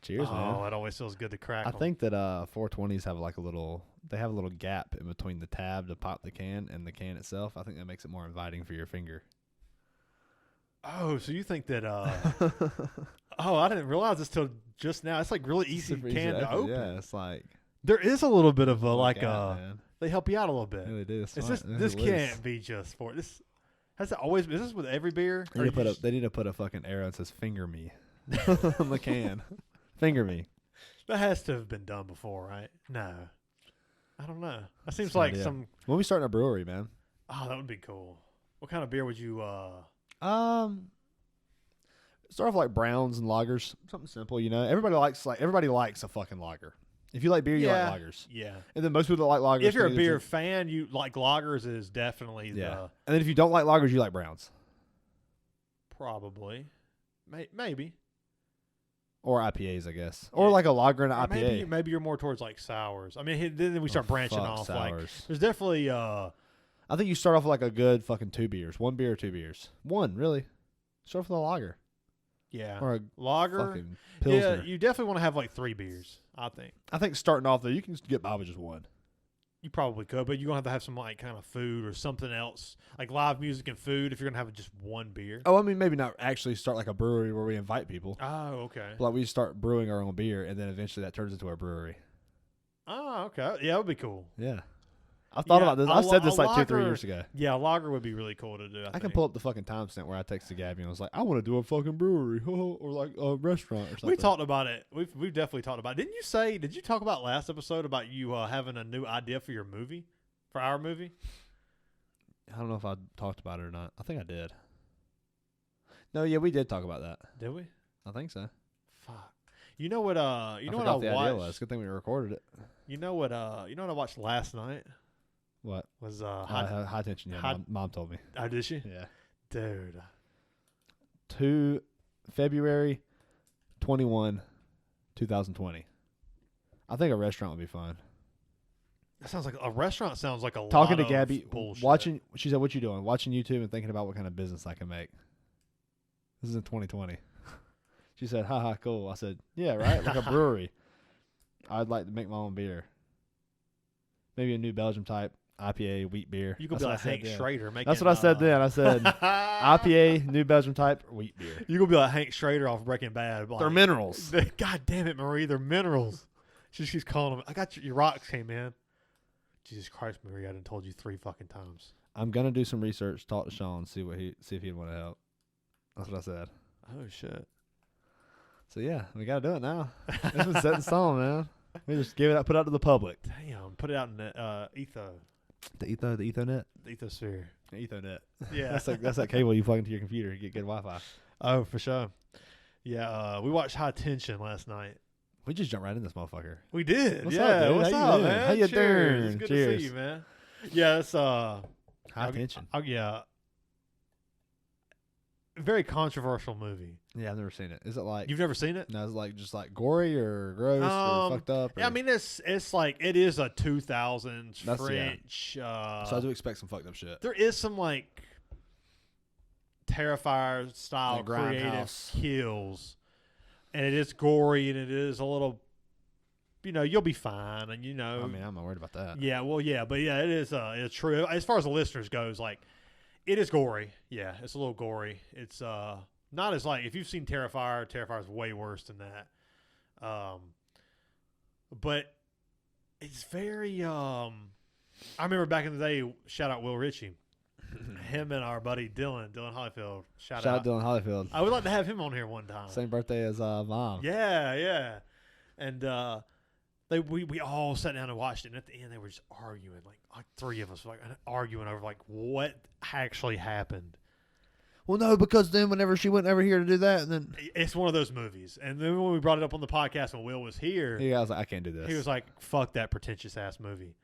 Cheers, man. Oh, it always feels good to crack I 'em. think that 420s have like a little gap in between the tab to pop the can and the can itself. I think that makes it more inviting for your finger. Oh, so you think that? Oh, I didn't realize this till just now. It's like really easy Super can to open. Yeah, it's like There is a little bit of a man. they help you out a little bit. Yeah, they do. This can't be just for this. Has it always been? Is this with every beer? They need to put a fucking arrow that says "finger me" on the can. Finger me. That has to have been done before, right? No, I don't know. That seems No like idea. some. When we starting a brewery, man. Oh, that would be cool. What kind of beer would you? Start off like browns and lagers, something simple. You know, everybody likes a fucking lager. If you like beer, you like lagers. Yeah. And then most people that like lagers. If you're a can beer either fan, you like lagers is definitely and then if you don't like lagers, you like browns probably, maybe. or IPAs, I guess, or like a lager and an Or IPA. maybe you're more towards like sours. I mean, then we start branching off. Sours. Like, there's definitely I think you start off with like a good fucking 2 beers, 1 beer or 2 beers, one really. Start off with a lager or a lager. fucking pilsner. Yeah, you definitely want to have like 3 beers. I think I think starting off though, you can get by with just one. you probably could, but you're gonna have to have some like kind of food or something else, like live music and food. If you're gonna have just 1 beer. Oh, I mean, maybe not actually start like a brewery where we invite people. Oh, okay. Like we start brewing our own beer, and then eventually that turns into our brewery. Oh, okay. Yeah, that would be cool. Yeah, I've thought about this. I said this like 2-3 lager- years ago. Yeah, a lager would be really cool to do. I can pull up the fucking timestamp where I texted Gabby and was like, I want to do a fucking brewery or like a restaurant or something. We talked about it. We've definitely talked about it. Did you talk about last episode about you having a new idea for your movie? For our movie? I don't know if I talked about it or not. I think I did. No, yeah, we did talk about that. Did we? I think so. Fuck. You know what I forgot the idea was. Good thing we recorded it. You know what I watched last night? What? Was high tension, yeah. Mom told me. Oh, did she? Yeah. Dude. 2 February 21, 2020. I think a restaurant would be fun. That sounds like a restaurant sounds like a Talking lot to Gabby, of bullshit. watching. She said, "What you doing?" Watching YouTube and thinking about what kind of business I can make. This is in 2020. She said, "Haha, cool." I said, "Yeah, right, like a brewery. I'd like to make my own beer. Maybe a New Belgium type IPA wheat beer." You could That's be what like I said Hank then. Schrader making. That's what I said then. I said IPA, New Belgium type wheat beer. You could be like Hank Schrader off Breaking Bad. Like, They're minerals. God damn it, Marie! They're minerals. She's calling them. I got your rocks came in. Jesus Christ, Marie! I done told you 3 fucking times. I'm gonna do some research. Talk to Shawn. See if he'd want to help. That's what I said. Oh shit! So yeah, we gotta do it now. It's been set in stone, man. We just give it out, put it out to the public. Damn, put it out in the The Ethernet, the ethosphere. Ethernet. Yeah, that's that cable you plug into your computer to get good Wi-Fi. Oh, for sure. Yeah, we watched High Tension last night. We just jumped right in this motherfucker. We did. What's yeah. up, dude? What's How you up, doing? man? How you Cheers. doing? It's good Cheers. to see you, man. Yeah, it's High tension. yeah. Very controversial movie. Yeah, I've never seen it. Is it like You've never seen it? No, is it like just like gory or gross or fucked up? Or? Yeah, I mean it's like it is a 2000s That's- French. so I do expect some fucked up shit. There is some like Terrifier style Like creative Grindhouse. kills, and it is gory and it is a little. You'll be fine, and I mean, I'm not worried about that. Yeah, well, yeah, but yeah, it is. It's true. As far as the listeners goes, like, it is gory. Yeah, it's a little gory. It's not as like if you've seen Terrifier. Terrifier is way worse than that. But it's very. I remember back in the day. Shout out Will Ritchie. Him and our buddy Dylan Holyfield. Shout out Dylan Holyfield. I would like to have him on here one time. Same birthday as Mom. Yeah, and we all sat down and watched it, and at the end they were just arguing, like 3 of us were like arguing over like what actually happened. Well, no, because then whenever she went over here to do that, and then It's one of those movies. And then when we brought it up on the podcast when Will was here, I was like, I can't do this. he was like, "Fuck that pretentious ass movie."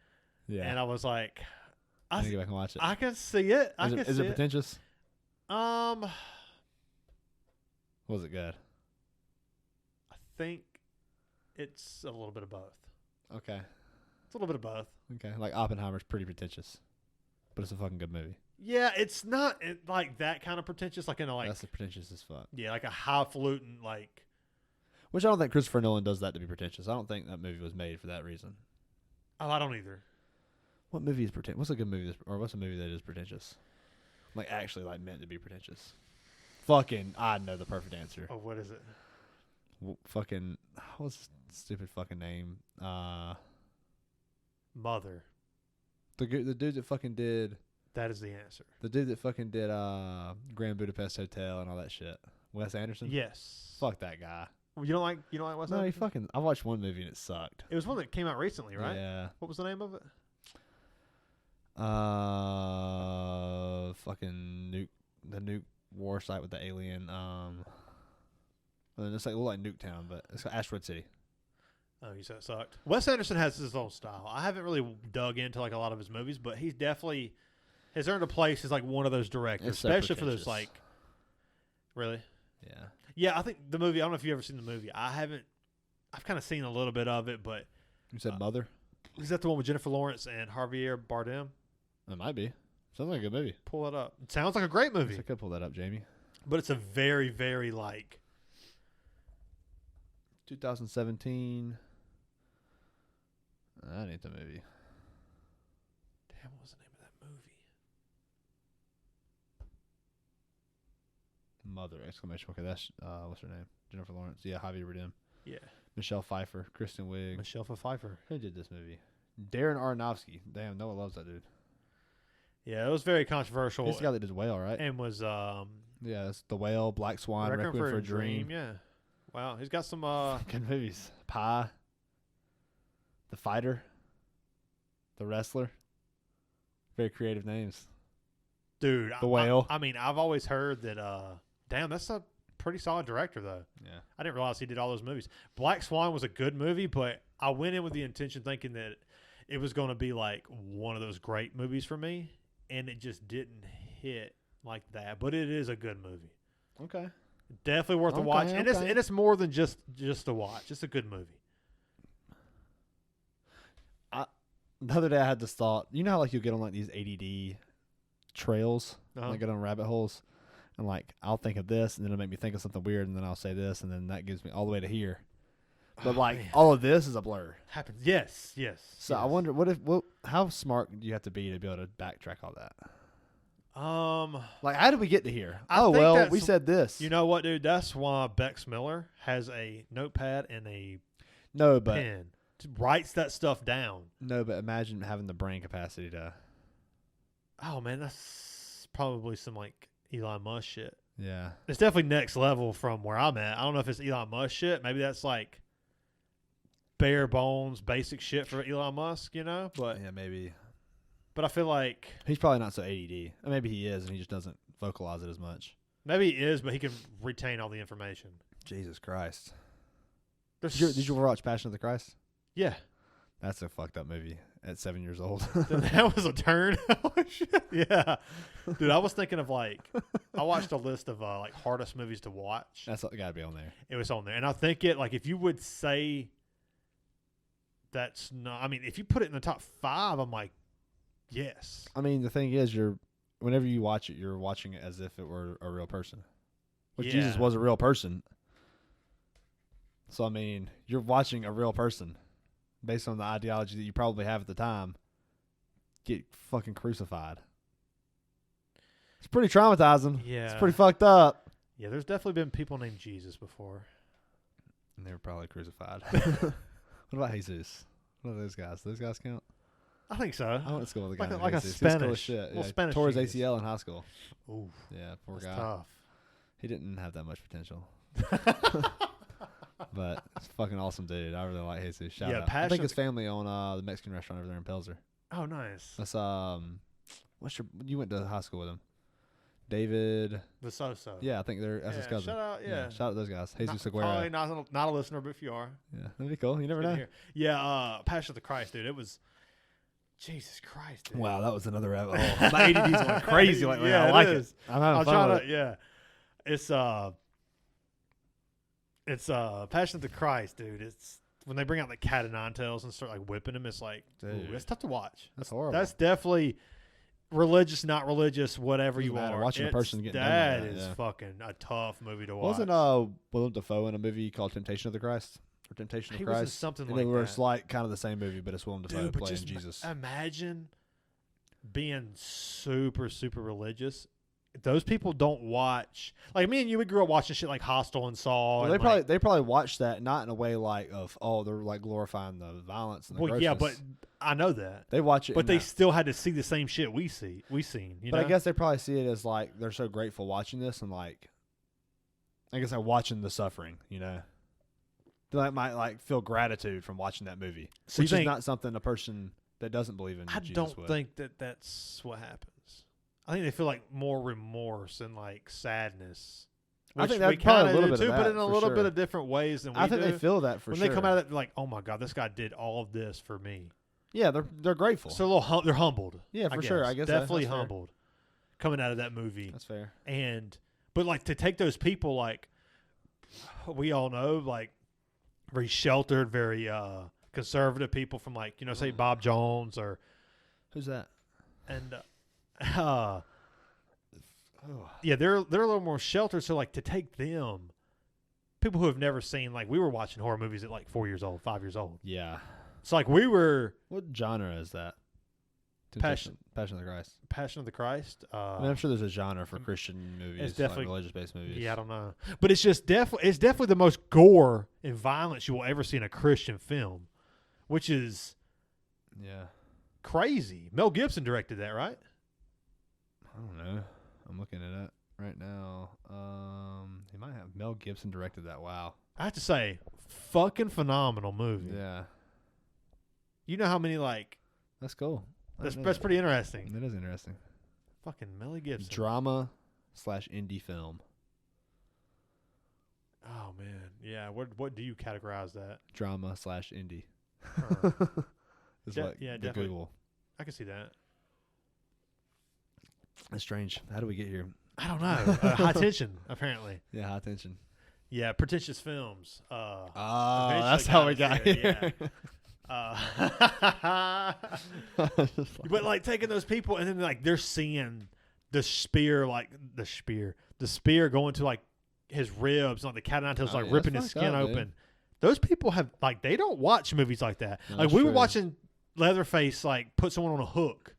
yeah, And I was like, I need to go back and watch it. I can see it. Is it pretentious? I Was it good? think it's a little bit of both. Okay. It's a little bit of both. Okay. Like Oppenheimer's pretty pretentious, but it's a fucking good movie. Yeah, it's not like that kind of pretentious, like in a like That's pretentious as fuck. yeah, like a highfalutin like. Which I don't think Christopher Nolan does that to be pretentious. I don't think that movie was made for that reason. Oh, I don't either. What movie is pretentious? What's a good movie or what's a movie that is pretentious? Like actually like meant to be pretentious. Fucking I know the perfect answer. Oh, what is it? Fucking what's his stupid fucking name? Mother. The dude that fucking did That is the answer. the dude that fucking did Grand Budapest Hotel and all that shit. Wes Anderson? Yes. Fuck that guy. You don't like Wes No, he Anderson? fucking I watched one movie and it sucked. It was one that came out recently, right? Yeah. What was the name of it? Fucking the nuke war site with the alien. And it's like Nuketown, but it's Asteroid City. Oh, you said it sucked. Wes Anderson has his own style. I haven't really dug into like a lot of his movies, but he's definitely has earned a place as like one of those directors, It's so especially for those pretentious. like. Really? Yeah. Yeah, I think the movie. I don't know if you've ever seen the movie. I haven't. I've kind of seen a little bit of it, but You said Mother? is that the one with Jennifer Lawrence and Javier Bardem? It might be. Sounds like a good movie. Pull it up. It sounds like a great movie, I could pull that up, Jamie. but it's a very, very like. 2017. That ain't the movie. Damn, what was the name of that movie? Mother! Exclamation. Okay, that's what's her name? Jennifer Lawrence. Yeah, Javier Bardem. Yeah, Michelle Pfeiffer, Kristen Wiig. Michelle Pfeiffer. Who did this movie? Darren Aronofsky. Damn, Noah loves that dude. Yeah, it was very controversial. He's the guy that did Whale, right? And was Yeah, it's The Whale, Black Swan, Requiem for a Dream. Yeah. Wow, he's got some Good movies. Pie. The Fighter. The Wrestler. Very creative names. dude. The Whale. I mean, I've always heard that. Damn, that's a pretty solid director though. Yeah. I didn't realize he did all those movies. Black Swan was a good movie, but I went in with the intention thinking that it was going to be like one of those great movies for me, and it just didn't hit like that. But it is a good movie. Okay. Definitely worth a Okay, watch, and okay. it's more than just a watch. It's a good movie. The other day I had this thought. You know how like you get on like these ADD trails, Uh-huh. like get on rabbit holes, and like I'll think of this, and then it'll make me think of something weird, and then I'll say this, and then that gives me all the way to here. But Oh, like man. all of this is a blur. Happens. Yes. So I yes. wonder how smart do you have to be able to backtrack all that? Um, Like how did we get to here? I Oh think well, that's- we said this. you know what, dude? That's why Bex Miller has a notepad and a No, but pen. Writes that stuff down. imagine having the brain capacity to. Oh man, that's probably some like Elon Musk shit. Yeah. It's definitely next level from where I'm at. I don't know if it's Elon Musk shit. Maybe that's like bare bones, basic shit for Elon Musk, you know. But Yeah, maybe. I feel like He's probably not so ADD. Or maybe he is, and he just doesn't vocalize it as much. maybe he is, but he can retain all the information. Jesus Christ. There's, Did you ever watch Passion of the Christ? Yeah, That's a fucked up movie at 7 years old. that was a turn. Oh, shit. Yeah, dude. I was thinking of like I watched a list of like hardest movies to watch. That's got to be on there. It was on there, and I think it like if you would say that's not. I mean, if you put it in the top 5, I'm like, yes. I mean, the thing is, whenever you watch it, you're watching it as if it were a real person. Which Jesus Yeah. was a real person. So, I mean, you're watching a real person based on the ideology that you probably have at the time get fucking crucified. It's pretty traumatizing. Yeah, It's pretty fucked up. Yeah, there's definitely been people named Jesus before. And they were probably crucified. What about Jesus? What are those guys? Those guys count? I think so. I went to school with a guy Like a- named like a Jesus. He was cool as Spanish- shit. well, Yeah, Spanish tore his Jesus. ACL in high school. Ooh, Yeah, poor that's guy. tough. He didn't have that much potential. But it's a fucking awesome dude. I really like Jesus. Shout Yeah, out. I Passion think of his family own the Mexican restaurant over there in Pelzer. Oh, nice. That's you went to high school with him. David. The so-so. Yeah, I think that's his Yeah, cousin. shout out, yeah. Shout out to those guys. Jesus Probably Aguero. not a listener, but if you are, Yeah, that'd be cool. You never good to know. hear. Yeah, Passion of the Christ, dude. It was Jesus Christ, dude. Wow, that was another rabbit hole. My ADD's going crazy lately. Yeah, I it like is. it. I'm having I'm fun trying with to. it. Yeah, it's Passion of the Christ, dude. It's when they bring out the cat of nine tails and start like whipping him. It's like, ooh, Dude. it's tough to watch. That's horrible. That's definitely religious, not religious, whatever Doesn't you matter. are. Watching a person getting done that like that, is yeah. fucking a tough movie to watch. Wasn't Willem Dafoe in a movie called Temptation of the Christ or Temptation of He was in Christ? something and like it was that. like kind of the same movie, but it's Willem Dafoe Dude, but playing just Jesus. imagine being super, super religious. Those people don't watch. Like me and you, we grew up watching shit like Hostel and Saw. Well, and they probably watched that not in a way like of they're like glorifying the violence and the grossness. yeah, but I know that. they watch it, But in they that. still had to see the same shit we seen. You But know? I guess they probably see it as like they're so grateful watching this and like, I guess like watching the suffering. You know, they might like feel gratitude from watching that movie, So you which is think- not something a person that doesn't believe in I Jesus don't would. think that's what happens. I think they feel like more remorse and like sadness. I think which we that's probably a kinda little do bit of too, but that, in a for little bit sure. of different ways than we I think do. they feel that for when sure. they come out of it, they're like, oh my god, this guy did all of this for me. Yeah, they're grateful. So a little they're humbled. Yeah, for sure. I guess definitely that's fair. humbled coming out of that movie. That's fair. But like to take those people, like we all know, like very sheltered, very conservative people from like say Bob Jones or Who's that? and yeah, they're a little more sheltered. So like to take them, people who have never seen, like we were watching horror movies at like 4 years old, 5 years old. Yeah. So like we were What genre is that? Passion of the Christ. Passion of the Christ. I mean, I'm sure there's a genre for Christian movies, definitely- like religious-based movies. Yeah, I don't know, but it's just definitely the most gore and violence you will ever see in a Christian film, which is Yeah. crazy. Mel Gibson directed that, right? I don't know. I'm looking at it right now. He might have. Mel Gibson directed that. Wow. I have to say, fucking phenomenal movie. Yeah. You know how many like That's cool. I that's didn't know that's that. pretty interesting. That is interesting. Fucking Mel Gibson. Drama/indie film. Oh man, yeah. What do you categorize that? Drama/indie. Huh. Is De- what yeah, the definitely. Google. I can see that. That's strange. How do we get here? I don't know. High tension, apparently. Yeah, high tension. Yeah, pretentious films. Oh, eventually that's how we got got us here. But like taking those people and then like they're seeing the spear going to like his ribs, like the cat o' nine tails, Oh, like yeah, ripping that's his fucked skin up, open. dude. Those people have like they don't watch movies like that. No, Like that's we were true. watching Leatherface like put someone on a hook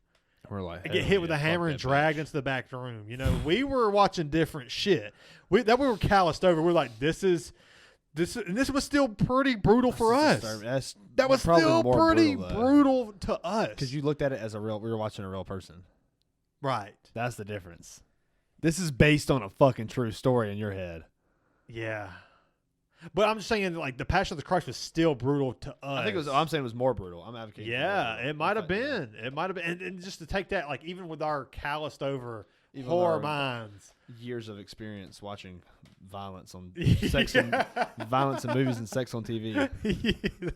We're like, and get hell hit with yeah, a hammer fuck and that dragged bitch. into the back room. You know, we were watching different shit. We were calloused over. We're like, this was still pretty brutal for us. That was probably still more pretty brutal, though. brutal to us. Because you looked at it as we were watching a real person. Right. That's the difference. This is based on a fucking true story in your head. Yeah. But I'm just saying, like, the Passion of the Christ was still brutal to us. I think I'm saying it was more brutal. I'm advocating. for more Yeah, brutal. it might have Yeah. been. It might have been. And just to take that, like, even with our calloused over Even horror our- minds. Years of experience watching violence on Yeah. violence in movies and sex on TV.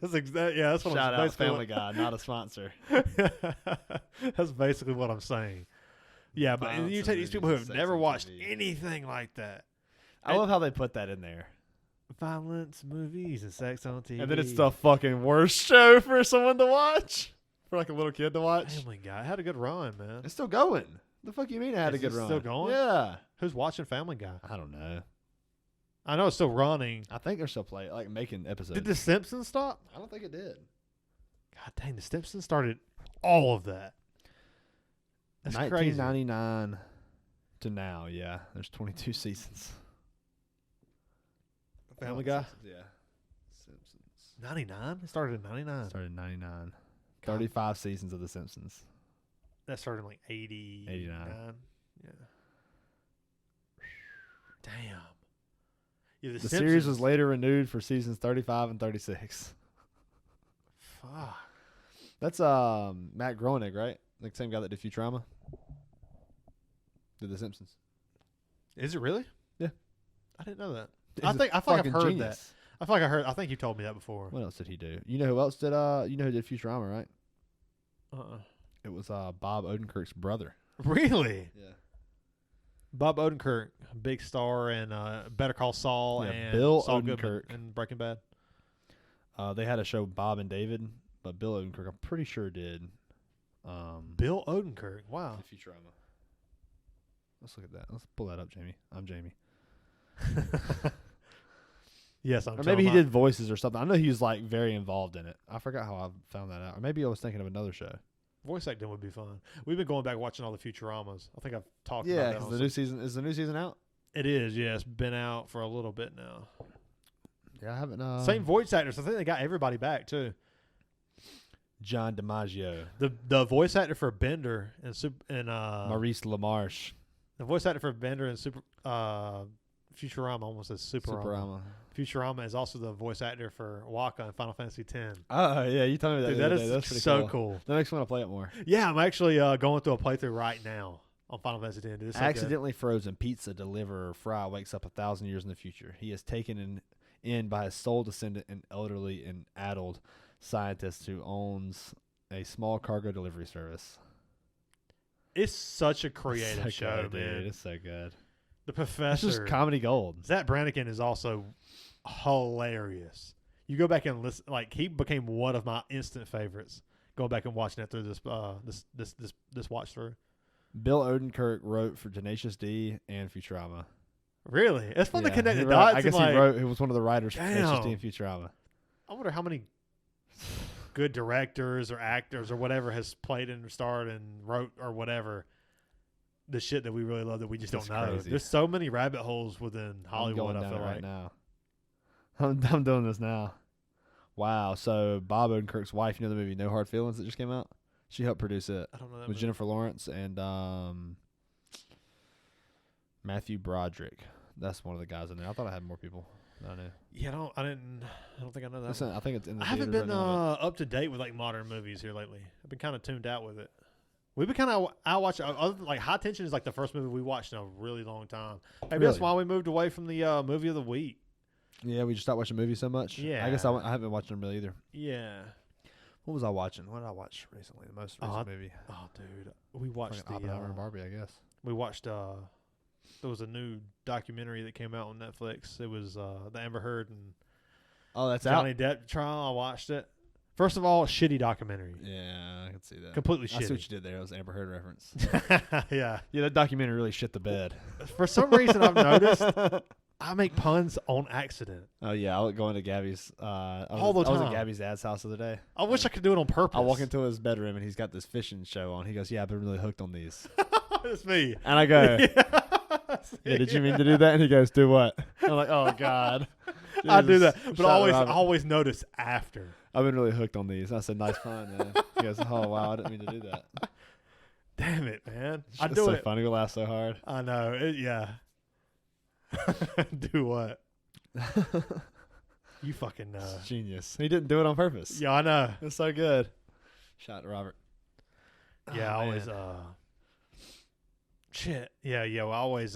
That's what Shout I'm out basically Family Guy, not a sponsor. That's basically what I'm saying. Yeah, but Violence you in take these movies people who and have sex never on watched TV. anything like that. I love how they put that in there. Violence, movies, and sex on TV. And then it's the fucking worst show for someone to watch. For like a little kid to watch. Family Guy. It had a good run, man. It's still going. The fuck you mean it had Is a good it run? still going? Yeah. Who's watching Family Guy? I don't know. I know it's still running. I think they're still playing, like making episodes. Did The Simpsons stop? I don't think it did. God dang, The Simpsons started all of that. That's crazy. 1999 to now, yeah. There's 22 seasons. Family Guy? Yeah. Simpsons. 99? It started in 99. Started in 99. 35 seasons of The Simpsons. That started in like 89. 89. Yeah. Damn. Yeah, The series was Simpsons- later renewed for seasons 35 and 36. Fuck. That's Matt Groening, right? Like same guy that did Futurama. Did The Simpsons. Is it really? Yeah. I didn't know that. He's I a feel like I've fucking heard genius. that. I feel like I heard. I think you told me that before. What else did he do? You know who else did you know who did Futurama, right? It was Bob Odenkirk's brother. Really? Yeah. Bob Odenkirk, big star in Better Call Saul Yeah, and Bill Saul Goodman Odenkirk. in Breaking Bad. They had a show Bob and David, but Bill Odenkirk I'm pretty sure did Bill Odenkirk. Wow. in Futurama. Let's look at that. Let's pull that up, Jamie. I'm Jamie. Yes, I'm. Or maybe he did voices or something. I know he was like very involved in it. I forgot how I found that out. Or maybe I was thinking of another show. Voice acting would be fun. We've been going back watching all the Futuramas. I think I've talked Yeah, about that. because on the new season is the new season out. It is. Yeah, it's been out for a little bit now. Yeah, I haven't. Same voice actors. I think they got everybody back too. John DiMaggio, The voice actor for Bender and Maurice LaMarche, the voice actor for Bender and Futurama, almost says Superama. Futurama is also the voice actor for Waka in Final Fantasy X. Oh yeah, you told me that. Dude, the that other day. is That's pretty so cool. cool. That makes me want to play it more. Yeah, I'm actually going through a playthrough right now on Final Fantasy X. Dude, it's so good. Accidentally frozen pizza deliverer Fry wakes up 1,000 years in the future. He is taken in by his sole descendant, an elderly and addled scientist who owns a small cargo delivery service. It's such a creative So show, good, man. dude. It's so good. The It's professor, just comedy gold. Zach Brannigan, is also hilarious. You go back and listen; like he became one of my instant favorites. Going back and watching it through this watch through. Bill Odenkirk wrote for Tenacious D and Futurama. Really, it's fun to connect he the wrote- dots. I guess and, like, he wrote. He was one of the writers for Tenacious Damn. D and Futurama. I wonder how many good directors or actors or whatever has played and starred and wrote or whatever the shit that we really love that we just That's don't know. crazy. There's so many rabbit holes within Hollywood. I'm I going feel down it like right now. I'm doing this now. Wow. So Bob Odenkirk's wife, you know the movie No Hard Feelings that just came out? She helped produce it I don't know that with movie. Jennifer Lawrence and Matthew Broderick. That's one of the guys in there. I thought I had more people than I knew. Yeah, I don't think I know that. Listen, one. I think it's in the I haven't theaters been right now, up to date with like modern movies here lately. I've been kind of tuned out with it. We've been kind of I watch other than, like High Tension is like the first movie we watched in a really long time. Maybe that's Really? why we moved away from the movie of the week. but yeah, we just stopped watching movies so much. Yeah. I guess I haven't been watching them really either. Yeah. What was I watching? What did I watch recently? The most recent movie. Oh, dude, we watched Fucking Oppenheimer and Barbie, I guess. we watched there was a new documentary that came out on Netflix. It was the Amber Heard and Oh, that's Johnny out. Depp trial. I watched it. First of all, shitty documentary. Yeah, I can see that. Completely I see what shitty. you did there. It was an Amber Heard reference. Yeah. Yeah, that documentary really shit the bed. For some reason, I've noticed I make puns on accident. Oh yeah, I was going to Gabby's. All the I was at time. Gabby's dad's house the other day. I wish I could do it on purpose. I walk into his bedroom and he's got this fishing show on. He goes, "Yeah, I've been really hooked on these." It's me. And I go, Yeah, "Yeah, did you mean to do that?" And he goes, "Do what?" I'm like, "Oh God." I do that, Jesus. but Shout I out. always notice after. I've been really hooked on these. I said, "Nice fun, man." He goes, "Oh wow, I didn't mean to do that." Damn it, man! I It's do so it. funny. We laugh so hard. I know. Yeah. Do what? You fucking It's genius. He didn't do it on purpose. Yeah, I know. It's so good. Shout out to Robert. Yeah, Oh, I always man. shit. Yeah, well, I always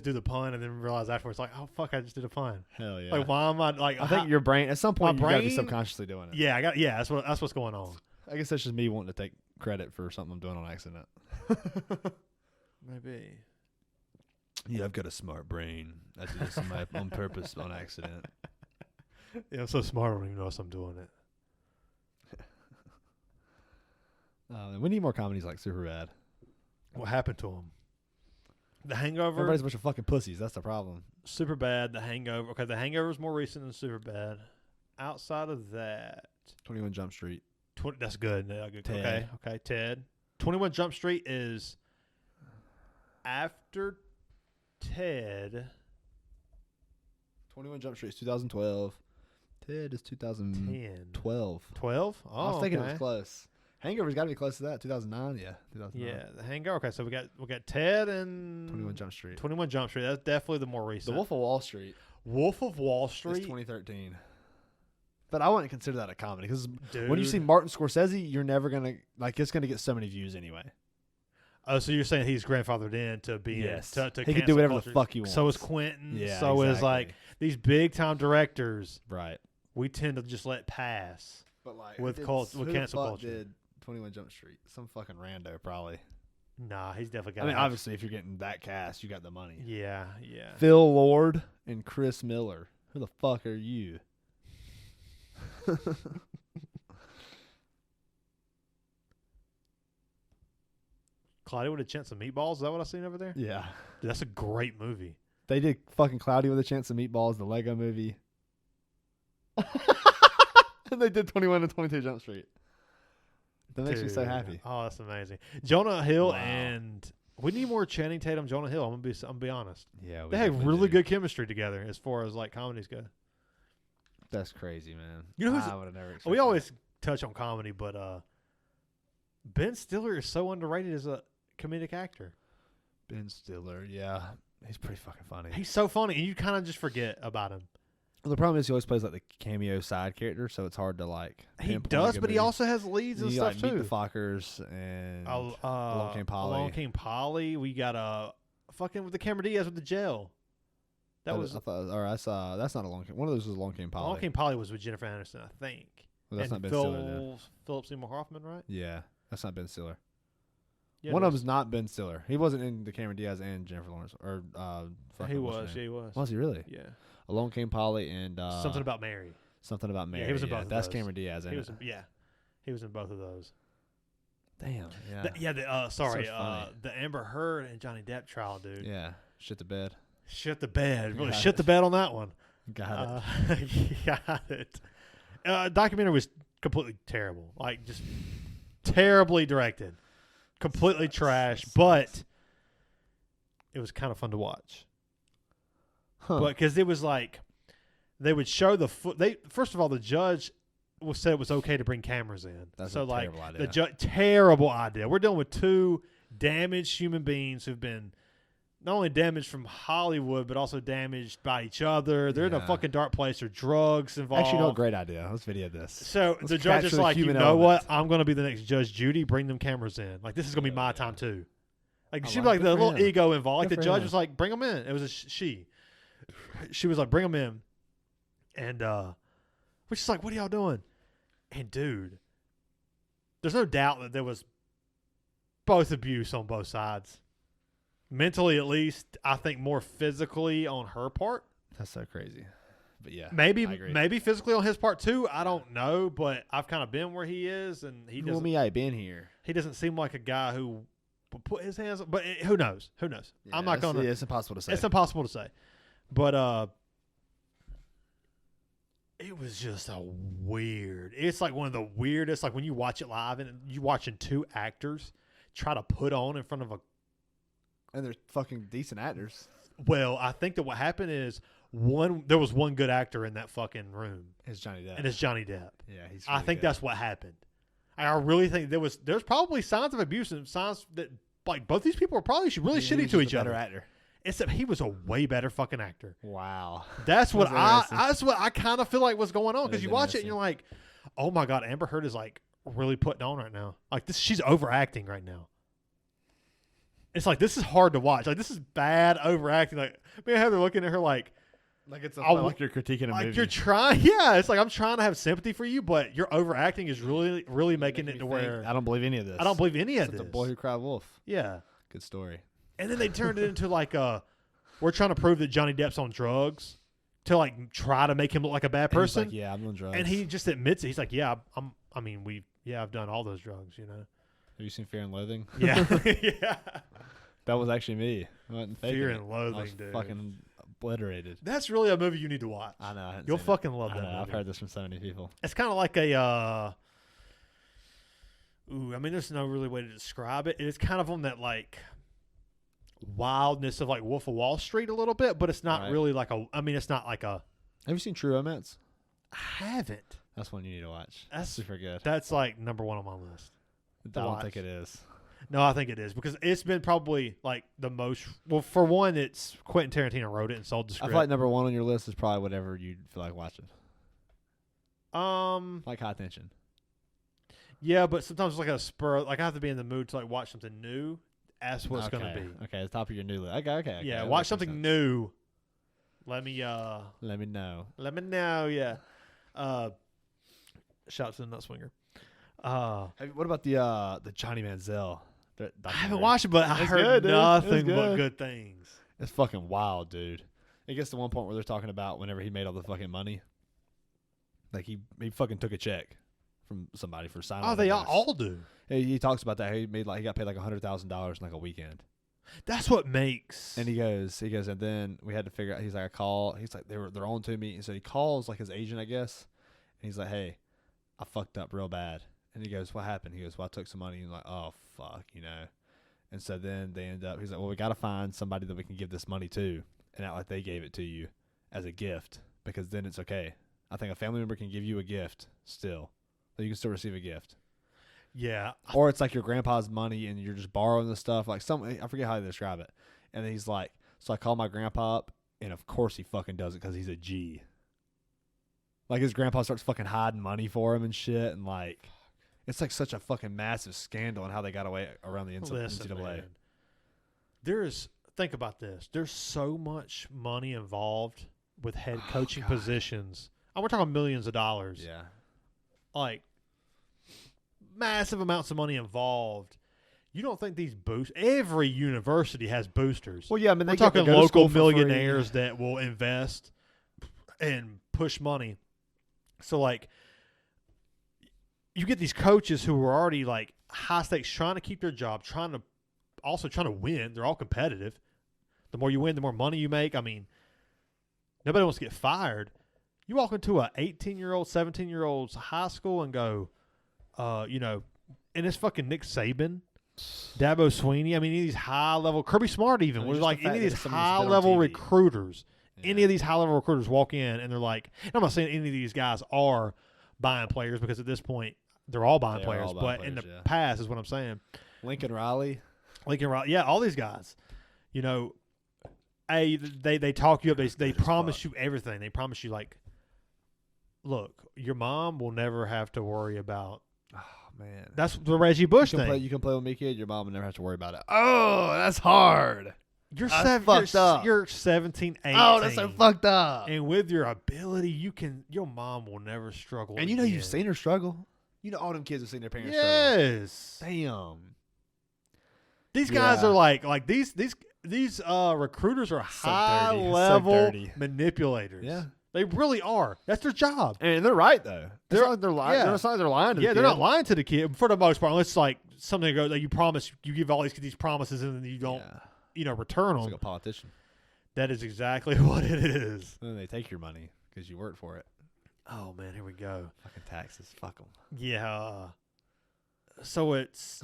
do the pun and then realize afterwards like, oh fuck, I just did a pun. Hell yeah. Like, why am I like? I think your brain at some point my you gotta be brain- subconsciously doing it. Yeah, that's what's going on. I guess that's just me wanting to take credit for something I'm doing on accident. Maybe. Yeah, I've got a smart brain. I do this on purpose on accident. Yeah, I'm so smart. I don't even notice I'm doing it. We need more comedies like Superbad. What happened to him? The Hangover. Everybody's a bunch of fucking pussies. That's the problem. Super Bad. The Hangover. Okay, The Hangover is more recent than Super Bad. Outside of that, 21 Jump Street. That's good. Yeah, good. Ted. Okay, Ted. 21 Jump Street is after Ted. 21 Jump Street is 2012. Ted is 2012. 10. 12? Oh, I was thinking it okay. was close. Hangover's got to be close to that. 2009, yeah. 2009. Yeah, The Hangover. Okay, so we got Ted and 21 Jump Street. 21 Jump Street. That's definitely the more The recent. Wolf of Wall Street Wolf of Wall is Street. 2013. But I wouldn't consider that a comedy because Dude. when you see Martin Scorsese, you're never gonna it's gonna get so many views anyway. Oh, so you're saying he's grandfathered in to be Yes. to He can do cancel whatever the culture. fuck he So is wants. Quentin. Yeah, So is exactly. like these big time directors. Right. We tend to just let pass. But like With who with the cancel fuck culture. did 21 Jump Street? Some fucking rando probably. Nah, he's definitely got. I mean, obviously, if you're getting that cast, you got the money. Yeah. Phil Lord and Chris Miller. Who the fuck are you? Cloudy with a Chance of Meatballs. Is that what I seen over there? Yeah. Dude, that's a great movie. They did fucking Cloudy with a Chance of Meatballs, the Lego movie. And they did 21 and 22 Jump Street. That makes me so Dude. happy. Oh, that's amazing. Jonah Hill Wow. and we need more Channing Tatum, Jonah Hill. I'm gonna be honest. Yeah, They have really good chemistry together as far as like comedies go. That's crazy, man. You know who's- I would have never expected We always touch on comedy, but Ben Stiller is so underrated as a comedic actor. Ben Stiller, yeah. He's pretty fucking funny. He's so funny, and you kind of just forget about him. The problem is he always plays like the cameo side character, so it's hard to like. He pinpoint a does, good but he movie. also has leads and You stuff like too. Meet the Fockers and Along Came Polly. Along Came Polly. We got fucking with the Cameron Diaz with the jail. That was I thought, or I saw that's not Along. One of those was Along Came Polly. Along Came Polly was with Jennifer Aniston, I think. Well, that's and not Ben Stiller. Then. Philip Seymour Hoffman, right? Yeah, that's not Ben Stiller. Yeah, One it of was. them's not Ben Stiller. He wasn't in the Cameron Diaz and Jennifer Lawrence or fucking He what's her was. name? Yeah, he was. Was he really? Yeah. Along Came Polly and Something About Mary. Something About Mary. Yeah, he was in both of That's those. Cameron Diaz. He Ain't was. it? He was in both of those. Damn. Yeah. Sorry. funny. The Amber Heard and Johnny Depp trial, dude. Yeah. Shit the bed. Shit the bed. Really Got shit it. the bed on that one. Got it. Got it. Documentary was completely terrible. Like, just terribly directed. Completely trash, but it was kind of fun to watch. Huh. But because it was like, they would show the first of all, the judge said it was okay to bring cameras in. That's so a like terrible idea. the terrible idea. We're dealing with two damaged human beings who've been not only damaged from Hollywood, but also damaged by each other. They're in a Yeah. fucking dark place. There's drugs involved. Actually, no, great idea. Let's video this. So Let's the judge is capture the like, you human know element. what? I'm going to be the next Judge Judy. Bring them cameras in. Like, this is going to be my Yeah. time too. Like, I she'd be like like it the for little him. ego involved. Like, Good the for judge him. was like, bring them in. It was a she. She was like, bring them in. And we're just like, what are y'all doing? And dude, there's no doubt that there was both abuse on both sides. Mentally, at least, I think more physically on her part. That's so crazy. But yeah, Maybe I agree. maybe physically on his part too. I don't know, but I've kind of been where he is, and he Well, doesn't. me, I been here. He doesn't seem like a guy who would put his hands. But who knows? Who knows? I'm not gonna. It's impossible to say. It's impossible to say. But it was just a weird. It's like one of the weirdest. Like when you watch it live and you watching two actors try to put on in front of a. And they're fucking decent actors. Well, I think that what happened is there was one good actor in that fucking room, It's Johnny Depp. and it's Johnny Depp. Yeah, he's. I really think good. that's what happened. I really think there's probably signs of abuse and signs that like both these people were probably really He shitty was to just each a better other. actor. Except he was a way better fucking actor. Wow. That's what That's interesting. that's what I kind of feel like was going on That because is you watch it and interesting. you're like, oh my god, Amber Heard is like really putting on right now. Like she's overacting right now. It's like this is hard to watch. Like this is bad overacting. Like me and Heather looking at her like Like like you're critiquing a like movie. you're trying. Yeah, it's like I'm trying to have sympathy for you, but your overacting is really really making it to where I don't believe any of this. I don't believe any of It's this. The Boy Who Cried Wolf. Yeah, Good story. and then they turned it into like we're trying to prove that Johnny Depp's on drugs to like try to make him look like a bad And he's person. like, yeah, I'm on drugs. And he just admits it. He's like, yeah, I've done all those drugs, you know. Have you seen Fear and Loathing? Yeah. Yeah. That was actually me. I wasn't faking Fear it. and I was Loathing, dude. fucking obliterated. That's really a movie you need to watch. I know. I hadn't You'll seen it. fucking love I that know, I've movie. heard this from so many people. It's kind of like there's no really way to describe it. It's kind of on that like wildness of like Wolf of Wall Street a little bit, but it's not Right. really like it's not like a. Have you seen True Romance? I haven't. That's one you need to watch. That's- super good. That's like number one on my list. I don't watch. think it is. No, I think it is because it's been probably like the most. Well, for one, it's Quentin Tarantino wrote it and sold the I script. feel like number one on your list is probably whatever you feel like watching. Um, Like High Tension. yeah, but sometimes it's like a spur. Like I have to be in the mood to like watch something new. That's what it's gonna be. Okay, the top of your new list. Okay. Yeah, that watch makes something sense. new. Let me Let me know. Yeah. Shout out to the Nut Swinger. What about the Johnny Manziel? I haven't watched it, but I It's heard good, dude. nothing It's but good. good things. It's fucking wild, dude. It gets to one point where they're talking about whenever he made all the fucking money. Like he fucking took a check from somebody for signing. Oh, they all do. He talks about that. He got paid like $100,000 in like a weekend. That's what makes. And he goes, and then we had to figure out. He's like, I call. He's like, they're on to me, and so he calls like his agent, I guess. And he's like, hey, I fucked up real bad. And he goes, what happened? He goes, well, I took some money. And he's like, oh fuck, And so then they end up. He's like, well, we got to find somebody that we can give this money to, and act like they gave it to you as a gift, because then it's okay. I think a family member can give you a gift still, so you can still receive a gift. Yeah. Or it's like your grandpa's money and you're just borrowing the stuff. Like I forget how they describe it. And then he's like, so I call my grandpa up, and of course he fucking does it because he's a G. Like his grandpa starts fucking hiding money for him and shit, and like it's like such a fucking massive scandal on how they got away around the NCAA. Man. Think about this. There's so much money involved with head coaching positions. And we're talking millions of dollars. Yeah. Like massive amounts of money involved. You don't think these every university has boosters. Well, yeah, I mean, we're talking local millionaires that will invest and push money. So, like, you get these coaches who are already, like, high stakes, trying to keep their job, trying to win. They're all competitive. The more you win, the more money you make. I mean, nobody wants to get fired. You walk into a 18-year-old, 17-year-old's high school and go, and it's fucking Nick Saban, Dabo Sweeney. I mean, any of these high-level – Kirby Smart even was like any of these high-level recruiters. Yeah. Any of these high-level recruiters walk in and they're like – I'm not saying any of these guys are buying players, because at this point they're all buying players. But in the past is what I'm saying. Lincoln Riley. Yeah, all these guys. They talk you up. They promise you everything. They promise you, like, look, your mom will never have to worry about. Oh man, that's the Reggie Bush thing. You can play with me, kid. Your mom will never have to worry about it. Oh, that's hard. Fucked up. You're 17, 18. Oh, that's so fucked up. And with your ability, your mom will never struggle. And again. You've seen her struggle. All them kids have seen their parents struggle. Damn. These guys are like these recruiters are high level manipulators. Yeah. They really are. That's their job. And they're right, though. They're lying. They're lying to the kid. They're not lying to the kid for the most part. Unless it's like something that you promise, you give all these promises and then you don't, return them. It's like a politician. That is exactly what it is. And then they take your money because you worked for it. Oh, man, here we go. Fucking taxes. Fuck them. Yeah. So it's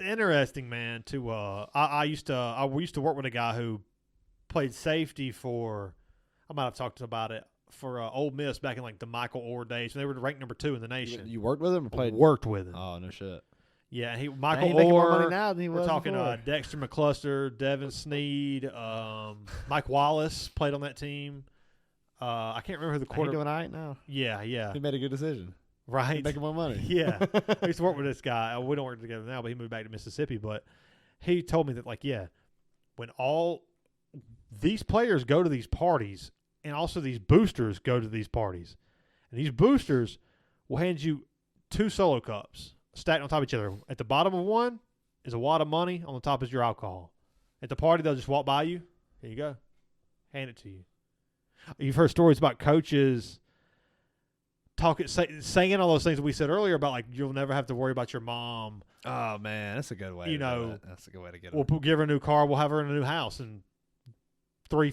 interesting, man. We used to work with a guy who played safety for. I might have talked about it for Ole Miss back in like the Michael Orr days when they were ranked number 2 in the nation. You worked with him or played? Worked with him. Oh no shit. Yeah, Michael Orr. Making more money now than he was. We're talking before. Dexter McCluster, Devin Sneed, Mike Wallace played on that team. I can't remember who the quarterback. He's doing all right now. Yeah. He made a good decision. Right. He's making more money. Yeah. I used to work with this guy. We don't work together now, but he moved back to Mississippi. But he told me that, when all these players go to these parties and also these boosters go to these parties, and these boosters will hand you 2 solo cups stacked on top of each other. At the bottom of one is a wad of money. On the top is your alcohol. At the party, they'll just walk by you. Here you go. Hand it to you. You've heard stories about coaches saying all those things that we said earlier about you'll never have to worry about your mom. Oh man, that's a good way. That's a good way to get it. We'll give her a new car. We'll have her in a new house in 3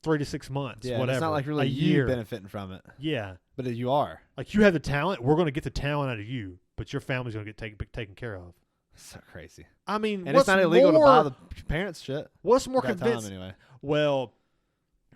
to 6 months. Yeah, whatever. It's not like really a year benefiting from it. Yeah, but you are. You have the talent. We're going to get the talent out of you, but your family's going to get taken care of. So crazy. I mean, and it's not illegal to buy the parents' shit. What's more convincing? Anyway. Well.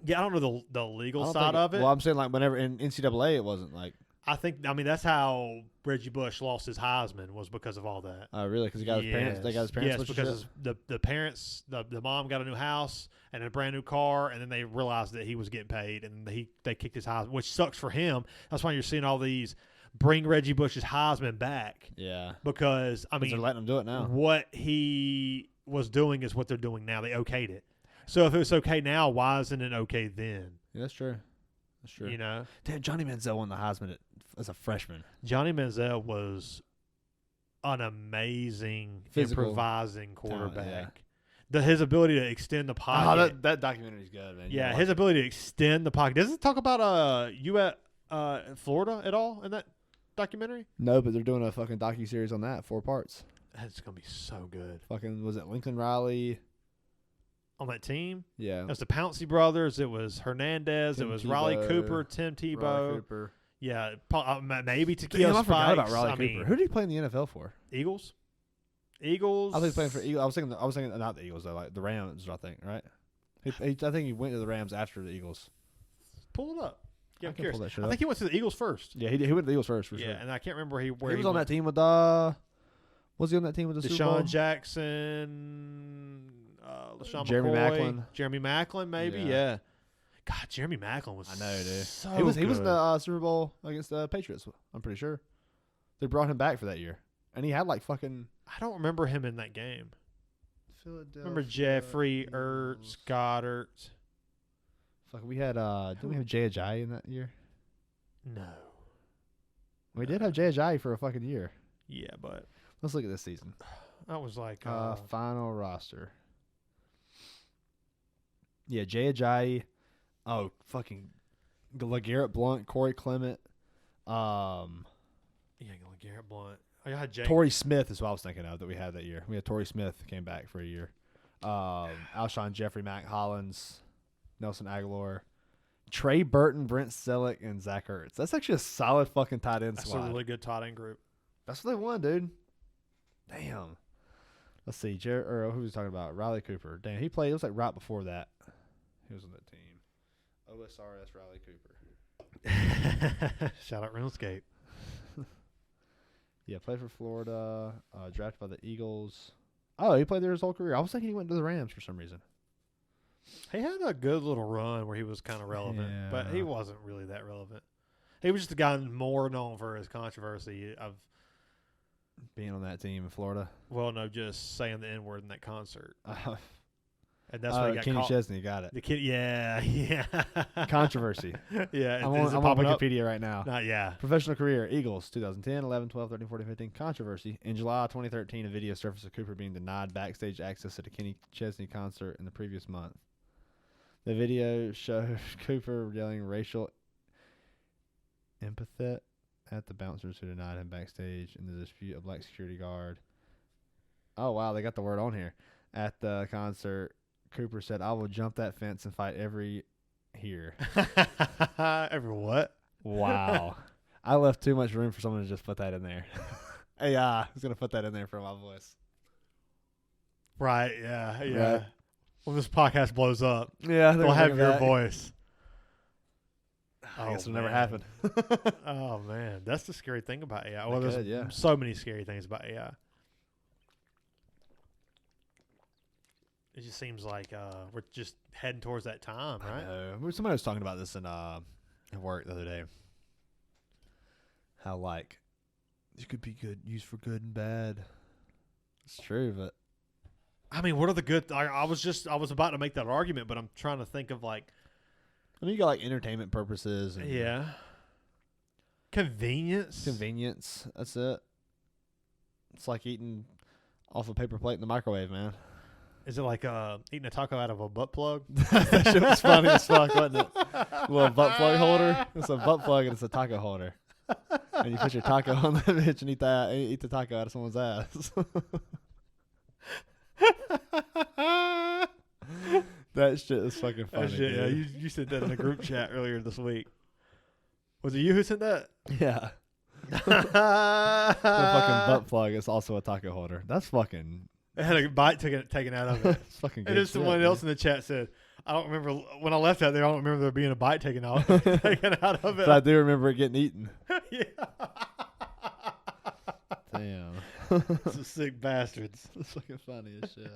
Yeah, I don't know the legal side of it. Well, I'm saying whenever in NCAA, it wasn't like. I mean, that's how Reggie Bush lost his Heisman, was because of all that. Oh, really? Because he got his parents. They got his parents. Yes, because the parents, the mom got a new house and a brand new car, and then they realized that he was getting paid, and they kicked his Heisman, which sucks for him. That's why you're seeing all these bring Reggie Bush's Heisman back. Yeah. Because they're letting him do it now. What he was doing is what they're doing now. They okayed it. So if it's okay now, why isn't it okay then? Yeah, that's true. That's true. Damn, Johnny Manziel won the Heisman as a freshman. Johnny Manziel was an amazing improvising quarterback. Yeah. His ability to extend the pocket. Oh, that documentary's good, man. Yeah, his ability to extend the pocket. Does it talk about you at Florida at all in that documentary? No, but they're doing a fucking docuseries on that, 4 parts. That's gonna be so good. Fucking, was it Lincoln Riley? On that team, Yeah. it was the Pouncey brothers. It was Hernandez. Tim it was Tebow, Riley Cooper, Tim Tebow. Riley Cooper. Yeah, maybe Taquille Damn, I Spikes. forgot about Riley Cooper. mean, Who did he play in the NFL for? Eagles. Eagles. I think he's playing for Eagles. I was thinking not the Eagles though, like the Rams. I think, right? I think he went to the Rams after the Eagles. Pull it up. Yeah, I I'm can curious. pull that shit I up. think he went to the Eagles first. Yeah, he went to the Eagles first for Yeah, sure. and I can't remember where He he was on went. that team with was he on that team with the Super Bowl? Deshaun Jackson, LaShawn Jeremy McCoy, Maclin. Jeremy Maclin, maybe. Yeah. Yeah. God, Jeremy Maclin was. I know, dude. So He was in good. the Super Bowl against the Patriots. I'm pretty sure they brought him back for that year, and he had like fucking. I don't remember him in that game. Philadelphia. Remember Jeffrey, Eagles. Ertz, Goddard? Fuck, we had didn't we have Jay Ajayi in that year? No. We did have Jay Ajayi for a fucking year. Yeah, but Let's look at this season. that was like. Final roster. Yeah, Jay Ajayi. Oh, fucking LeGarrette Blount, Corey Clement. Yeah, Garrett Blunt. I had Jake. Torrey Smith is what I was thinking of that we had that year. We had Torrey Smith came back for a year. Alshon Jeffrey, Mac Hollins, Nelson Aguilar, Trey Burton, Brent Selleck, and Zach Ertz. That's actually a solid fucking tight end That's squad. a really good tight end group. That's what they won, dude. Damn. Let's see. Who was talking about? Riley Cooper. Damn, he played. It was like right before that. He was on that team. OSRS Riley Cooper. Shout out RuneScape. Yeah, played for Florida. Drafted by the Eagles. Oh, he played there his whole career. I was thinking he went to the Rams for some reason. He had a good little run where he was kind of relevant, but he wasn't really that relevant. He was just a guy more known for his controversy of Being on that team in Florida. well, no, just saying the N word in that concert, and that's why he got Kenny caught. Chesney got it. The kid, yeah. Controversy. Yeah, I'm is it on popping up? Wikipedia right now. Yeah. Professional career, Eagles, 2010, 11, 12, 13, 14, 15. Controversy. In July 2013, a video surfaced of Cooper being denied backstage access at a Kenny Chesney concert in the previous month. The video shows Cooper yelling racial epithet at the bouncers who denied him backstage in the dispute. A black security guard. Oh, wow, they got the word on here. At the concert, Cooper said, "I will jump that fence and fight every here." Every what? Wow. I left too much room for someone to just put that in there. AI is going to put that in there for my voice. Right. Yeah. Yeah. Right. When this podcast blows up, Yeah, they'll have your voice. I guess Oh, it'll never man. happen. Oh man, that's the scary thing about AI. It Well, there's could, yeah. so many scary things about AI. It just seems like we're just heading towards that time, I right? know. Somebody was talking about this in at work the other day. How like it could be good used for good and bad. It's true, but I mean, what are the good? I was about to make that argument, but I'm trying to think of like, I mean you got like entertainment purposes and convenience. convenience. That's it. It's like eating off a paper plate in the microwave, man. Is it like eating a taco out of a butt plug? That shit was funny as fuck, wasn't it? Little butt plug holder. It's a butt plug and it's a taco holder. And you put your taco on the bitch and eat the taco out of someone's ass. That shit is fucking funny. That shit, yeah, dude. you said that in a group chat earlier this week. Was it you who sent that? Yeah. The fucking butt plug is also a taco holder. That's fucking. It had a bite taken out of it. It's fucking good. And then shit, someone man. else in the chat said, I don't remember when I left out there. I don't remember there being a bite taken out of it. But I do remember it getting eaten. Yeah. Damn. Some sick bastards. It's fucking funny as shit.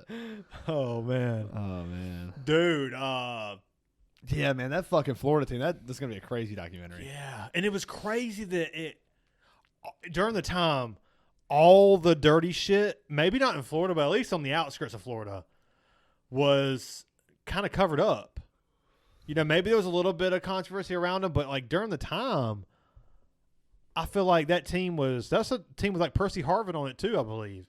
Oh man. Oh man. Dude, Yeah, man, that fucking Florida team, that's gonna be a crazy documentary. yeah. And it was crazy that it during the time, all the dirty shit, maybe not in Florida, but at least on the outskirts of Florida, was kind of covered up. You know, maybe there was a little bit of controversy around them, but like during the time, I feel like that's a team with like Percy Harvin on it too, I believe.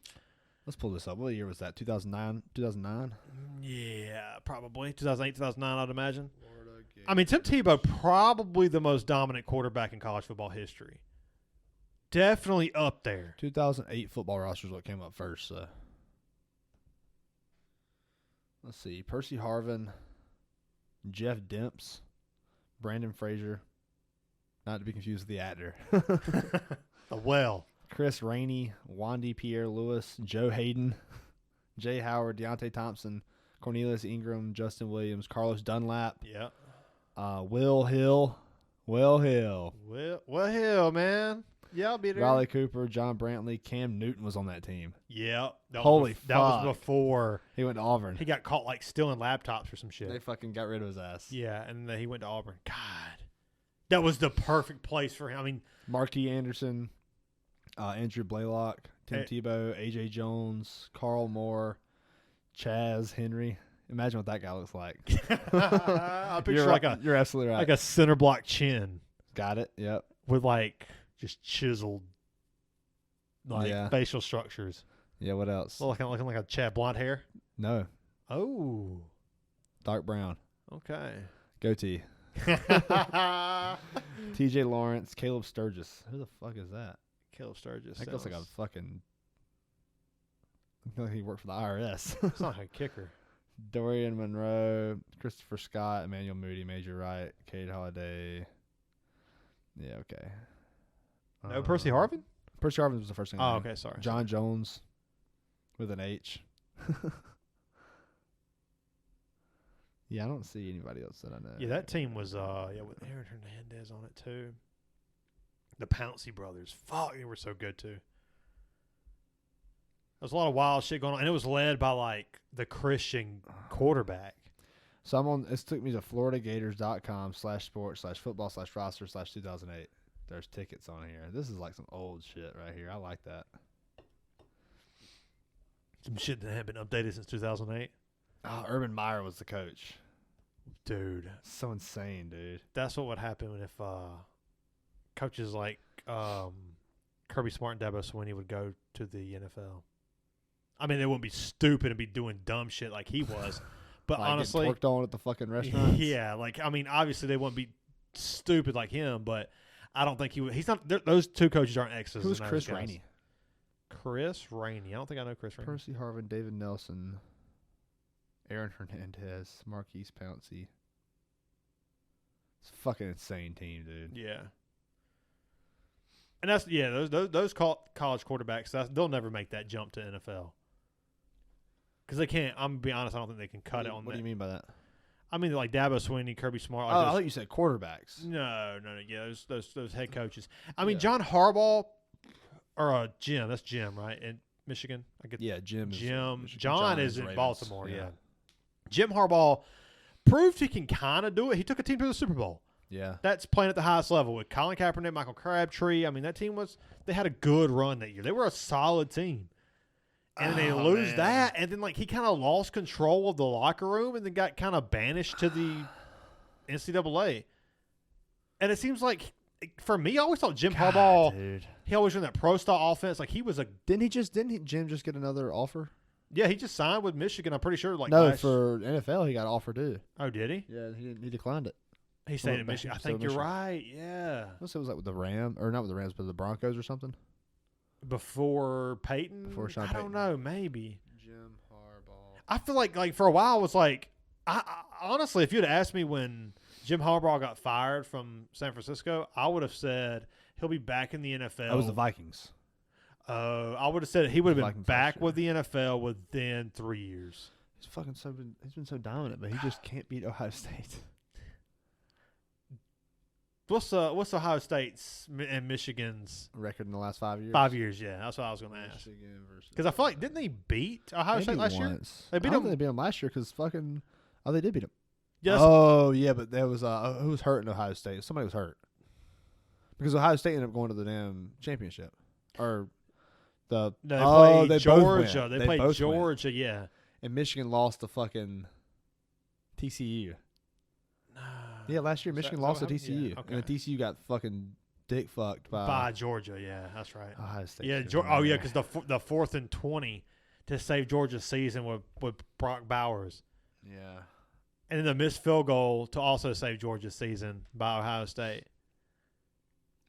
Let's pull this up. What year was that? 2009? 2009? Yeah, probably 2008, 2009, I'd imagine. Florida game. I mean, Tim Tebow, probably the most dominant quarterback in college football history. definitely up there. 2008 football roster is what came up first. So. Let's see. Percy Harvin, Jeff Demps, Brandon Frazier. Not to be confused with the actor. Well. Chris Rainey, Wandy Pierre Lewis, Joe Hayden, Jay Howard, Deontay Thompson, Cornelius Ingram, Justin Williams, Carlos Dunlap. Yeah. Will Hill. Will Hill, man. Yeah, I'll be there. Riley Cooper, John Brantley, Cam Newton was on that team. Yeah. That was before he went to Auburn. he got caught like stealing laptops or some shit. They fucking got rid of his ass. Yeah, and then he went to Auburn. God. That was the perfect place for him. I mean, Marquis Anderson, Andrew Blaylock, Tim Tebow, A.J. Jones, Carl Moore, Chaz Henry. Imagine what that guy looks like. I picture you're absolutely right. Like a center block chin. Got it. Yep. With like just chiseled facial structures. Yeah, what else? Looking like a Chad, blonde hair? No. Oh. Dark brown. Okay. Goatee. T.J. Lawrence, Caleb Sturgis. Who the fuck is that? Caleb Sturgis. That looks like a fucking... I feel like he worked for the IRS. It's not like a kicker. Dorian Monroe, Christopher Scott, Emmanuel Moody, Major Wright, Cade Holiday. Yeah, okay. No, Percy Harvin? Percy Harvin was the first thing. Oh, okay, sorry. John Jones with an H. Yeah, I don't see anybody else that I know. Yeah, that team was with Aaron Hernandez on it too. The Pouncey brothers. Fuck, they were so good too. There was a lot of wild shit going on, and it was led by like the Christian quarterback. So this took me to floridagators.com/sports/football/roster/2008. There's tickets on here. This is like some old shit right here. I like that. Some shit that hadn't been updated since 2008. Oh, Urban Meyer was the coach. Dude. So insane, dude. That's what would happen if coaches like Kirby Smart and Dabo Swinney would go to the NFL. I mean, they wouldn't be stupid and be doing dumb shit like he was. But like honestly, worked on at the fucking restaurants. Yeah, like I mean, obviously they wouldn't be stupid like him, but I don't think he would. He's not. Those two coaches aren't exes. Who's Chris Rainey? Chris Rainey. I don't think I know Chris Rainey. Percy Harvin, David Nelson, Aaron Hernandez, Marquise Pouncey. It's a fucking insane team, dude. Yeah. And that's those college quarterbacks. They'll never make that jump to NFL. Because they can't. I'm gonna be honest. I don't think they can cut it on that. What do you mean by that? I mean, like Dabo Swinney, Kirby Smart. Like I thought you said quarterbacks. No. Yeah, those head coaches. I mean, John Harbaugh or Jim. That's Jim, right? In Michigan. Jim. John is in Baltimore. Yeah. Jim Harbaugh proved he can kind of do it. He took a team to the Super Bowl. Yeah. That's playing at the highest level with Colin Kaepernick, Michael Crabtree. I mean, that team they had a good run that year. They were a solid team. And they lose that, and then like he kind of lost control of the locker room, and then got kind of banished to the NCAA. And it seems like, for me, I always thought Jim Harbaugh, dude. He always ran that pro style offense. Like he was Didn't Jim just get another offer? Yeah, he just signed with Michigan. I'm pretty sure. For NFL he got offered too. Oh, did he? Yeah, he declined it. He stayed in Michigan. I think you're right. Yeah. I it was like with the Rams, or not with the Rams, but the Broncos or something. Before Peyton? Before Sean Payton. I don't know. Maybe. Jim Harbaugh. I feel like for a while it was like, I honestly, if you'd asked me when Jim Harbaugh got fired from San Francisco, I would have said he'll be back in the NFL. That was the Vikings. I would have said he would have been back with the NFL within 3 years. He's been so dominant, but he just can't beat Ohio State. What's Ohio State's and Michigan's record in the last 5 years? 5 years, yeah. That's what I was going to ask. Because I feel like, didn't they beat Ohio State last year? They beat them. They beat them last year because they did beat them. Yes. Oh yeah, but there was who was hurt in Ohio State? Somebody was hurt because Ohio State ended up going to the damn championship or they played Georgia. They played both Georgia, went. yeah. And Michigan lost to fucking TCU. Yeah, last year Michigan lost to TCU, yeah, okay. and the TCU got fucking dick fucked by Georgia. Yeah, that's right. Ohio State. Yeah, because the 4th and 20 to save Georgia's season with Brock Bowers. Yeah, and then the missed field goal to also save Georgia's season by Ohio State.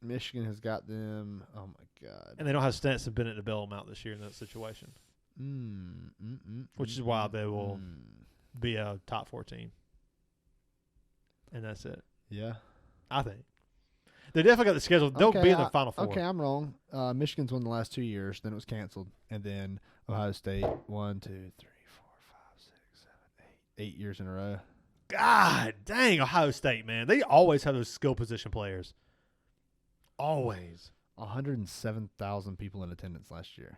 Michigan has got them. Oh my god. And they don't have Stetson Bennett to bail them out this year in that situation, which is why they will be a top 4 team. And that's it. Yeah. I think. They definitely got the schedule. They'll be in the Final Four. Okay, I'm wrong. Michigan's won the last 2 years. Then it was canceled. And then Ohio State, 1, 2, 3, 4, 5, 6, 7, 8 years in a row. God dang, Ohio State, man. They always have those skill position players. Always. 107,000 people in attendance last year.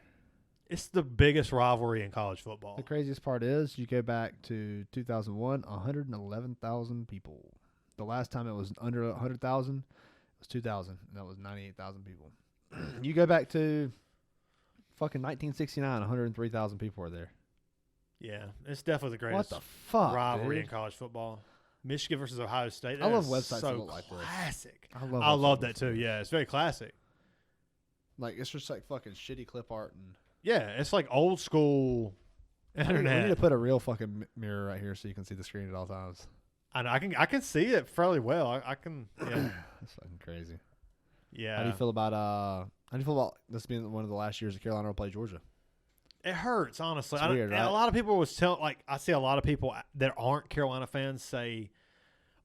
It's the biggest rivalry in college football. The craziest part is you go back to 2001, 111,000 people. The last time it was under 100,000 was 2000, and that was 98,000 people. You go back to fucking 1969, 103,000 people were there. Yeah, it's definitely the greatest What the fuck, rivalry dude? in college football. Michigan versus Ohio State. I love That is websites so that look like this. classic. I I love that too. Yeah, it's very classic. Like, it's just like fucking shitty clip art. And Yeah, it's like old school we need internet. to put a real fucking mirror right here so you can see the screen at all times. And I can see it fairly well. I can. Yeah. That's fucking crazy. Yeah. How do you feel about this being one of the last years that Carolina will play Georgia? It hurts, honestly. It's weird, and right? a lot of people was telling, like, I see a lot of people that aren't Carolina fans say,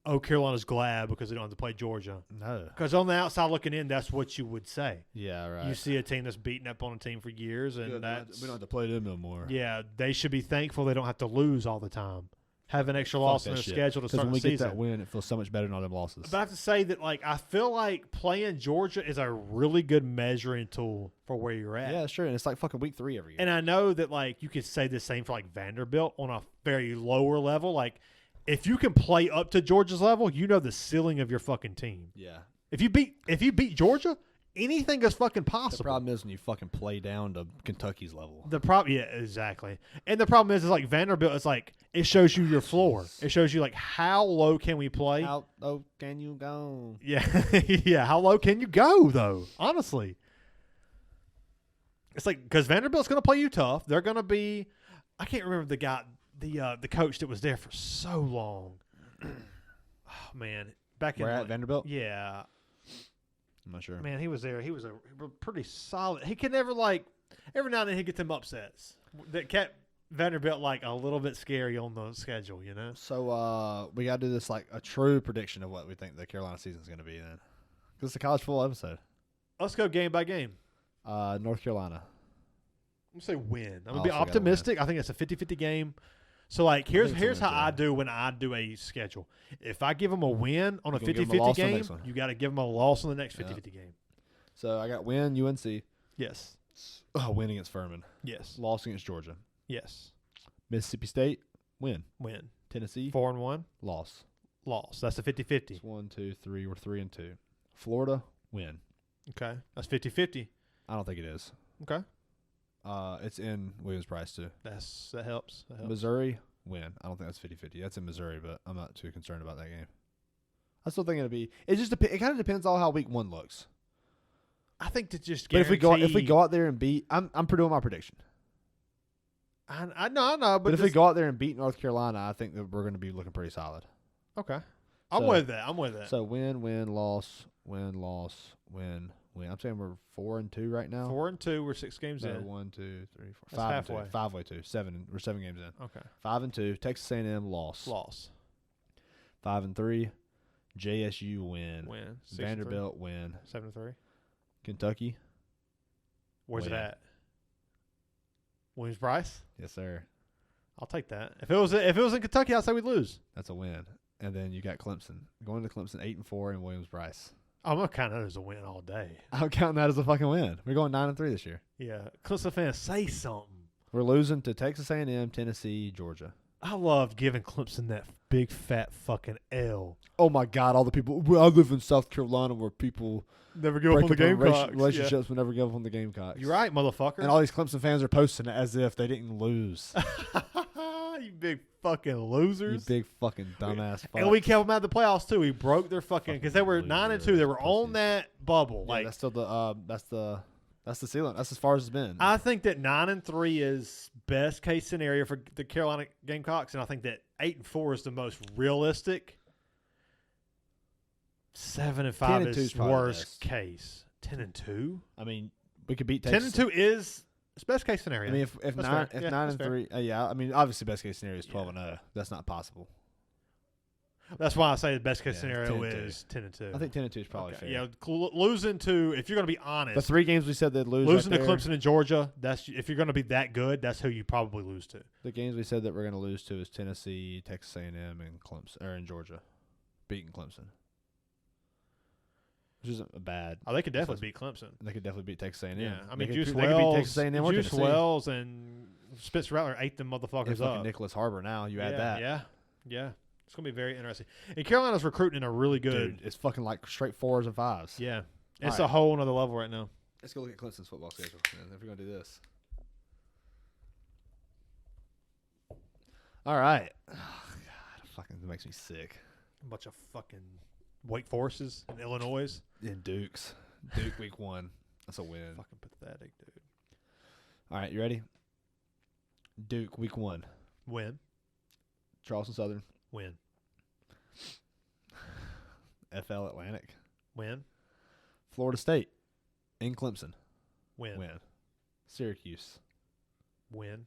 "Oh, Carolina's glad because they don't have to play Georgia." No. Because on the outside looking in, that's what you would say. Yeah, right. You see a team that's beaten up on a team for years, and we that's don't have to play them no more. yeah, they should be thankful they don't have to lose all the time. Have an extra loss in their schedule to start when the we get season. that win, it feels so much better than all them losses. But I have to say that, like, I feel like playing Georgia is a really good measuring tool for where you're at. Yeah, sure. And it's like fucking week 3 every year. And I know that, like, you could say the same for, like, Vanderbilt on a very lower level. Like, if you can play up to Georgia's level, you know the ceiling of your fucking team. Yeah. If you beat Georgia, anything is fucking possible. The problem is when you fucking play down to Kentucky's level. Yeah, exactly. And the problem is like Vanderbilt is like it shows you your floor. It shows you like how low can we play? How low can you go? Yeah, yeah. How low can you go though? Honestly, it's like because Vanderbilt's going to play you tough. They're going to be. I can't remember the guy, the coach that was there for so long. Oh man, back Where in at Vanderbilt? Yeah, I'm not sure. man, he was there. He was a pretty solid. He could never like every now and then he get them upsets that kept Vanderbilt like a little bit scary on the schedule. You know. So we got to do this like a true prediction of what we think the Carolina season is going to be then, because it's a college football episode. Let's go game by game. North Carolina. I'm going to say win. I'm going to I be also gotta optimistic. I think it's a 50-50 game. So, like, here's think it's a how win, I too. do when I do a schedule. If I give them a win on a You gonna give 'em a 50-50 loss on the game, next one. you got to give them a loss on the next Yeah. 50-50 game. So I got win UNC. Yes. Win against Furman. Yes. Loss against Georgia. Yes. Mississippi State. Win. Win. Tennessee. 4-1. Loss. Loss. That's a 50-50. It's 1, 2, 3. We're 3-2. Florida. Win. Okay. That's 50-50. I don't think it is. Okay. It's in Williams-Brice too. That helps. That helps. Missouri. Win. I don't think that's 50-50. That's in Missouri, but I'm not too concerned about that game. I still think it'll be. It just it kind of depends on how week 1 looks. I think to just But guarantee. if we go out there and beat, I'm doing my prediction. I know, But if we go out there and beat North Carolina, I think that we're going to be looking pretty solid. Okay. I'm So- with that. I'm with that. So win, loss, win, win. I'm saying we're 4-2 right now. 4-2. We're 6 games So in. 1, 2, 3, 4, That's 5 halfway. and 2. 5 way 2. 7. We're 7 games in. Okay. 5-2. Texas A&M loss. Loss. 5-3. JSU win. Win. 6-3. Vanderbilt win. 7-3. Kentucky. Where's Win. it at? Williams-Brice? Yes, sir. I'll take that. If it was in Kentucky, I'd say we'd lose. That's a win. And then you got Clemson. Going to Clemson 8-4 in Williams-Brice. I'm gonna count that as a win all day. I'm counting that as a fucking win. We're going 9-3 this year. Yeah, Clemson fans, say something. We're losing to Texas A&M, Tennessee, Georgia. I loved giving Clemson that big fat fucking L. Oh my God! All the people. Well, I live in South Carolina where people Never give break up on the up on Gamecocks. relationships will never give up on the Gamecocks. You're right, motherfucker. And all these Clemson fans are posting it as if they didn't lose. you big fucking You losers. big fucking dumbass. Fuck. And we kept them out of the playoffs too. We broke their fucking because they were Fucking 9-2. They were pussies. on that bubble. Yeah, like that's still the that's the ceiling. That's as far as it's been. I think that 9-3 is best case scenario for the Carolina Gamecocks, and I think that 8-4 is the most realistic. 7-5 10-2 is is probably the worst best. case. 10-2. I mean, we could beat 10 Texas. and 2 is it's best case scenario. I mean, if That's nine fair. if Yeah, 9 that's and fair. 3, yeah. I mean, obviously, best case scenario is 12-0. That's not possible. That's why I say the best case Yeah, scenario 10-2. is 10 and 2. I think 10-2 is probably fair. Yeah, losing to, if you're going to be honest, The 3 games we said they'd lose. losing right to there, Clemson and Georgia, that's if you're going to be that good, that's who you probably lose to. The games we said that we're going to lose to is Tennessee, Texas A&M, and Clemson, or in Georgia, beating Clemson, which isn't a bad. Oh, they could definitely beat Clemson. They could definitely beat Texas A&M. Yeah, I They mean, could Juice they could beat Wells, Texas A&M or Juice Tennessee. Wells, and Spitz Rattler ate them motherfuckers And fucking up. Nicholas Harbor. Now you add that. Yeah. It's gonna be very interesting. And Carolina's recruiting in a really good. Dude, it's fucking like straight 4s and 5s. Yeah, it's All a right. whole another level right now. Let's go look at Clemson's football schedule. Man, if we're gonna do this. All right. Oh, God, fucking it makes me sick. A bunch of fucking Wake Forests in Illinois. And Duke week 1. That's a win. Fucking pathetic, dude. All right, you ready? Duke week 1. Win, Charleston Southern. win, FL Atlantic. win, Florida State. In Clemson. win, Win. Syracuse. win,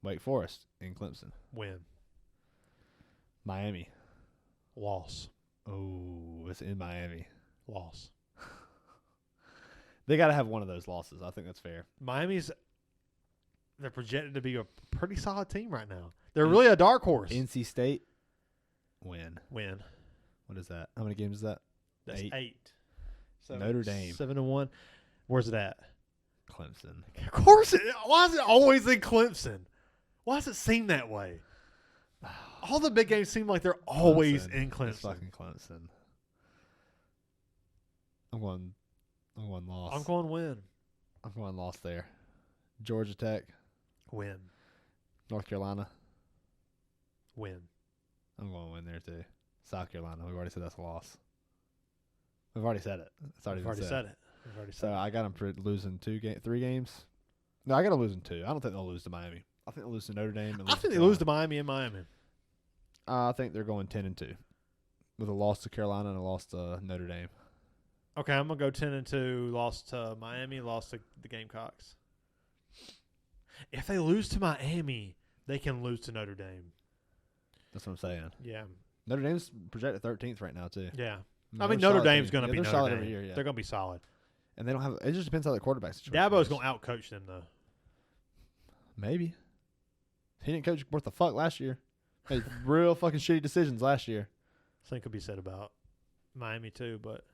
Wake Forest. In Clemson. win, Miami. loss, Oh, it's in Miami. loss. They got to have one of those losses. I think that's fair. They're projected to be a pretty solid team right now. They're really a dark horse. NC State. Win. Win. What is that? How many games is that? That's 8. So Notre Dame. 7-1. Where's it at? Clemson. Of course. Why is it always in Clemson? Why does it seem that way? All the big games seem like they're always in It's Clemson. fucking Clemson. I'm going loss. I'm going win. I'm going loss there. Georgia Tech. Win. North Carolina. Win. I'm going to win there too. South Carolina. We've already said that's a loss. We've already said it. It's already We've been already said. said it. We've already So said it. I got them for losing 3 games. No, I got them losing 2. I don't think they'll lose to Miami. I think they'll lose to Notre Dame. And I think they lose to Miami and Miami. I think they're going 10-2, with a loss to Carolina and a loss to Notre Dame. Okay, I'm going to go 10-2. Lost to Miami, lost to the Gamecocks. If they lose to Miami, they can lose to Notre Dame. That's what I'm saying. Yeah. Notre Dame's projected 13th right now too. Yeah. I I mean, they're a Notre solid Dame's team. going to Yeah, be they're Notre solid Dame. every year. Yeah, They're going to be solid. and they don't have. It just depends how the quarterback situation. Dabo's is. going to outcoach them, though. Maybe. He didn't coach worth the fuck last year. Made real fucking shitty decisions last year. Same could be said about Miami, too, but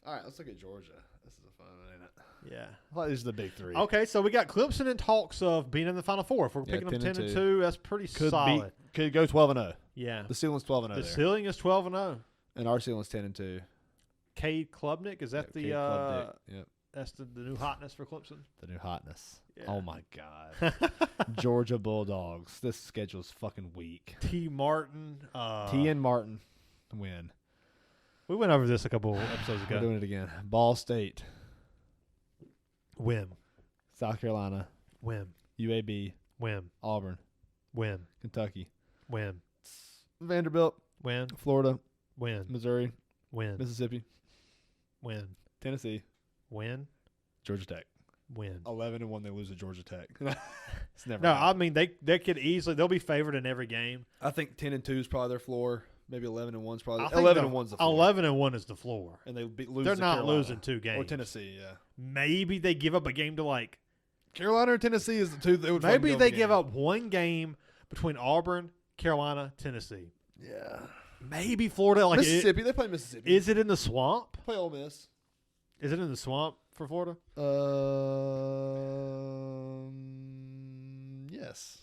All right, let's look at Georgia. This is a fun one, ain't it? yeah. I thought these are the big 3. Okay, so we got Clemson in talks of being in the Final Four. If we're Yeah, picking them 10-2. 10-2, that's pretty solid. Could go 12-0. Yeah. The ceiling's 12-0 The there, ceiling is 12-0. and our ceiling's 10-2. Cade Klubnik, is that Cade Klubnik. Yep, that's the new hotness for Clemson? the new hotness. Yeah. Oh my god. Georgia Bulldogs. This schedule's fucking weak. T. Martin. T and Martin win. We went over this a couple episodes We're ago. doing it again. Ball State, Win. South Carolina, Win. UAB, Win. Auburn, Win. Kentucky, Win. Vanderbilt, Win. Florida, Win. Missouri, Win. Mississippi, Win. Tennessee, Win. Georgia Tech. Win. 11-1 they lose to Georgia Tech. It's never No, happened. I mean they could easily they'll be favored in every game. I think 10-2 is probably their floor. Maybe 11-1 is probably I think 11-1's the floor. 11-1 is the floor. And they lose. They're to not Carolina. losing 2 games. Or Tennessee. Yeah, Maybe they give up a game to like. Carolina or Tennessee is the two. That would Maybe fucking they go give game. up one game between Auburn, Carolina, Tennessee. Yeah, Maybe Florida. Like Mississippi. They play Mississippi. Is it in the swamp? Play Ole Miss. Is it in the swamp for Florida? Yes.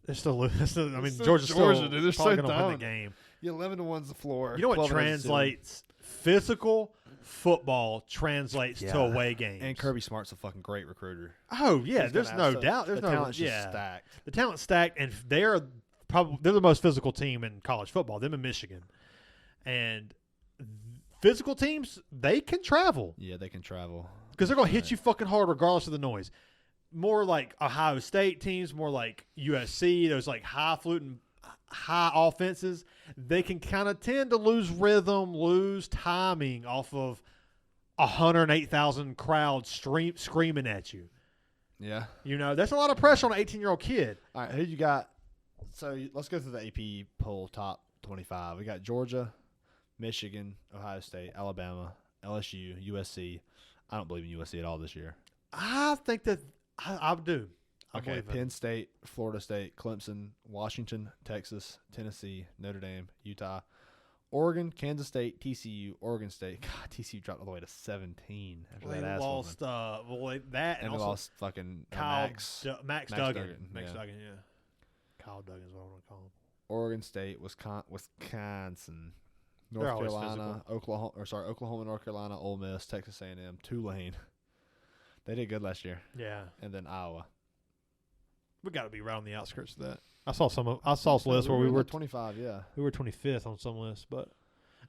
They're still. I mean, It's still Georgia's Georgia, still dude. They're probably so going to win the down. game. Yeah, 11-1's the floor. You know what 12-0 's the ceiling. translates? Physical football translates to Yeah. away games. And Kirby Smart's a fucking great recruiter. Oh yeah, He's there's gonna no have so- doubt. There's the no talent's just yeah. stacked. The talent's stacked, and they're the most physical team in college football. Them in Michigan, and physical teams they can travel Yeah, they can travel. because they're gonna hit you fucking hard regardless of the noise. More like Ohio State teams, more like USC. Those like highfalutin high offenses, they can kind of tend to lose rhythm, lose timing off of 108,000 crowd screaming at you. Yeah. You know, that's a lot of pressure on an 18-year-old kid. All right, who you got? So let's go through the AP poll top 25. We got Georgia, Michigan, Ohio State, Alabama, LSU, USC. I don't believe in USC at all this year. I think that I do. I Okay, believe it. Penn State, Florida State, Clemson, Washington, Texas, Tennessee, Notre Dame, Utah, Oregon, Kansas State, TCU, Oregon State. God, TCU dropped all the way to 17 after They that ass lost that and and they also lost fucking Kyle Max Max Max Duggan. Duggan, Max yeah. Duggan, yeah. Kyle Duggan is what I want to call him. Oregon State, Wisconsin, They're North always Carolina, Oklahoma, North Carolina, Ole Miss, Texas A&M, Tulane. They did good last year, Yeah, and then Iowa. we got to be right on the outskirts of that. I saw some lists where we in were the 25. Yeah. we were 25th on some lists, but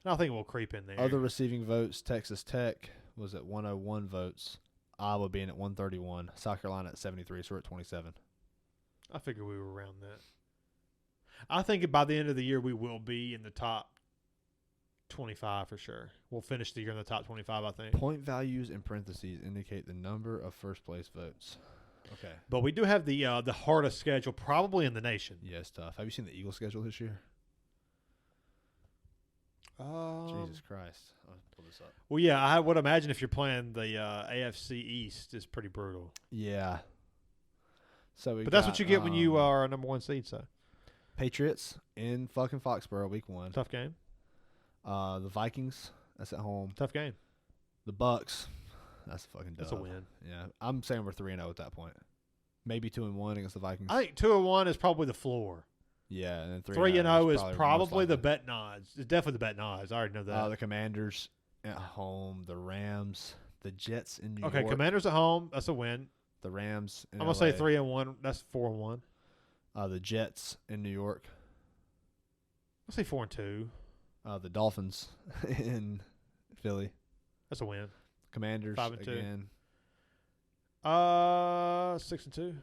I think we'll creep in there. Other receiving votes: Texas Tech was at 101 votes, Iowa being at 131, South Carolina at 73. So we're at 27. I figured we were around that. I think by the end of the year we will be in the top 25 for sure. We'll finish the year in the top 25, I think. Point values in parentheses indicate the number of first place votes. Okay. But we do have the hardest schedule probably in the nation. Yeah, it's tough. Have you seen the Eagles schedule this year? Jesus Christ. I'll pull this up. Well, yeah, I would imagine if you're playing the AFC East is pretty brutal. Yeah. So But that's what you get when you are a number one seed, so. Patriots in fucking Foxborough week 1. Tough game. The Vikings, that's at home. Tough game. The Bucks, that's a fucking dub. That's a win. Yeah. I'm saying we're 3-0 at that point. Maybe 2-1 against the Vikings. I think 2-1 is probably the floor. Yeah, and then 3-0 is most probably the likely. bet odds. It's definitely the bet odds. I already know that. The Commanders at home, the Rams, the Jets in New York. Okay, Commanders at home. That's a win. The Rams in I'm gonna say LA. 3-1. That's 4-1. The Jets in New York. I'll say 4-2. The Dolphins in Philly. That's a win. Commanders 5-2. again. 6-2.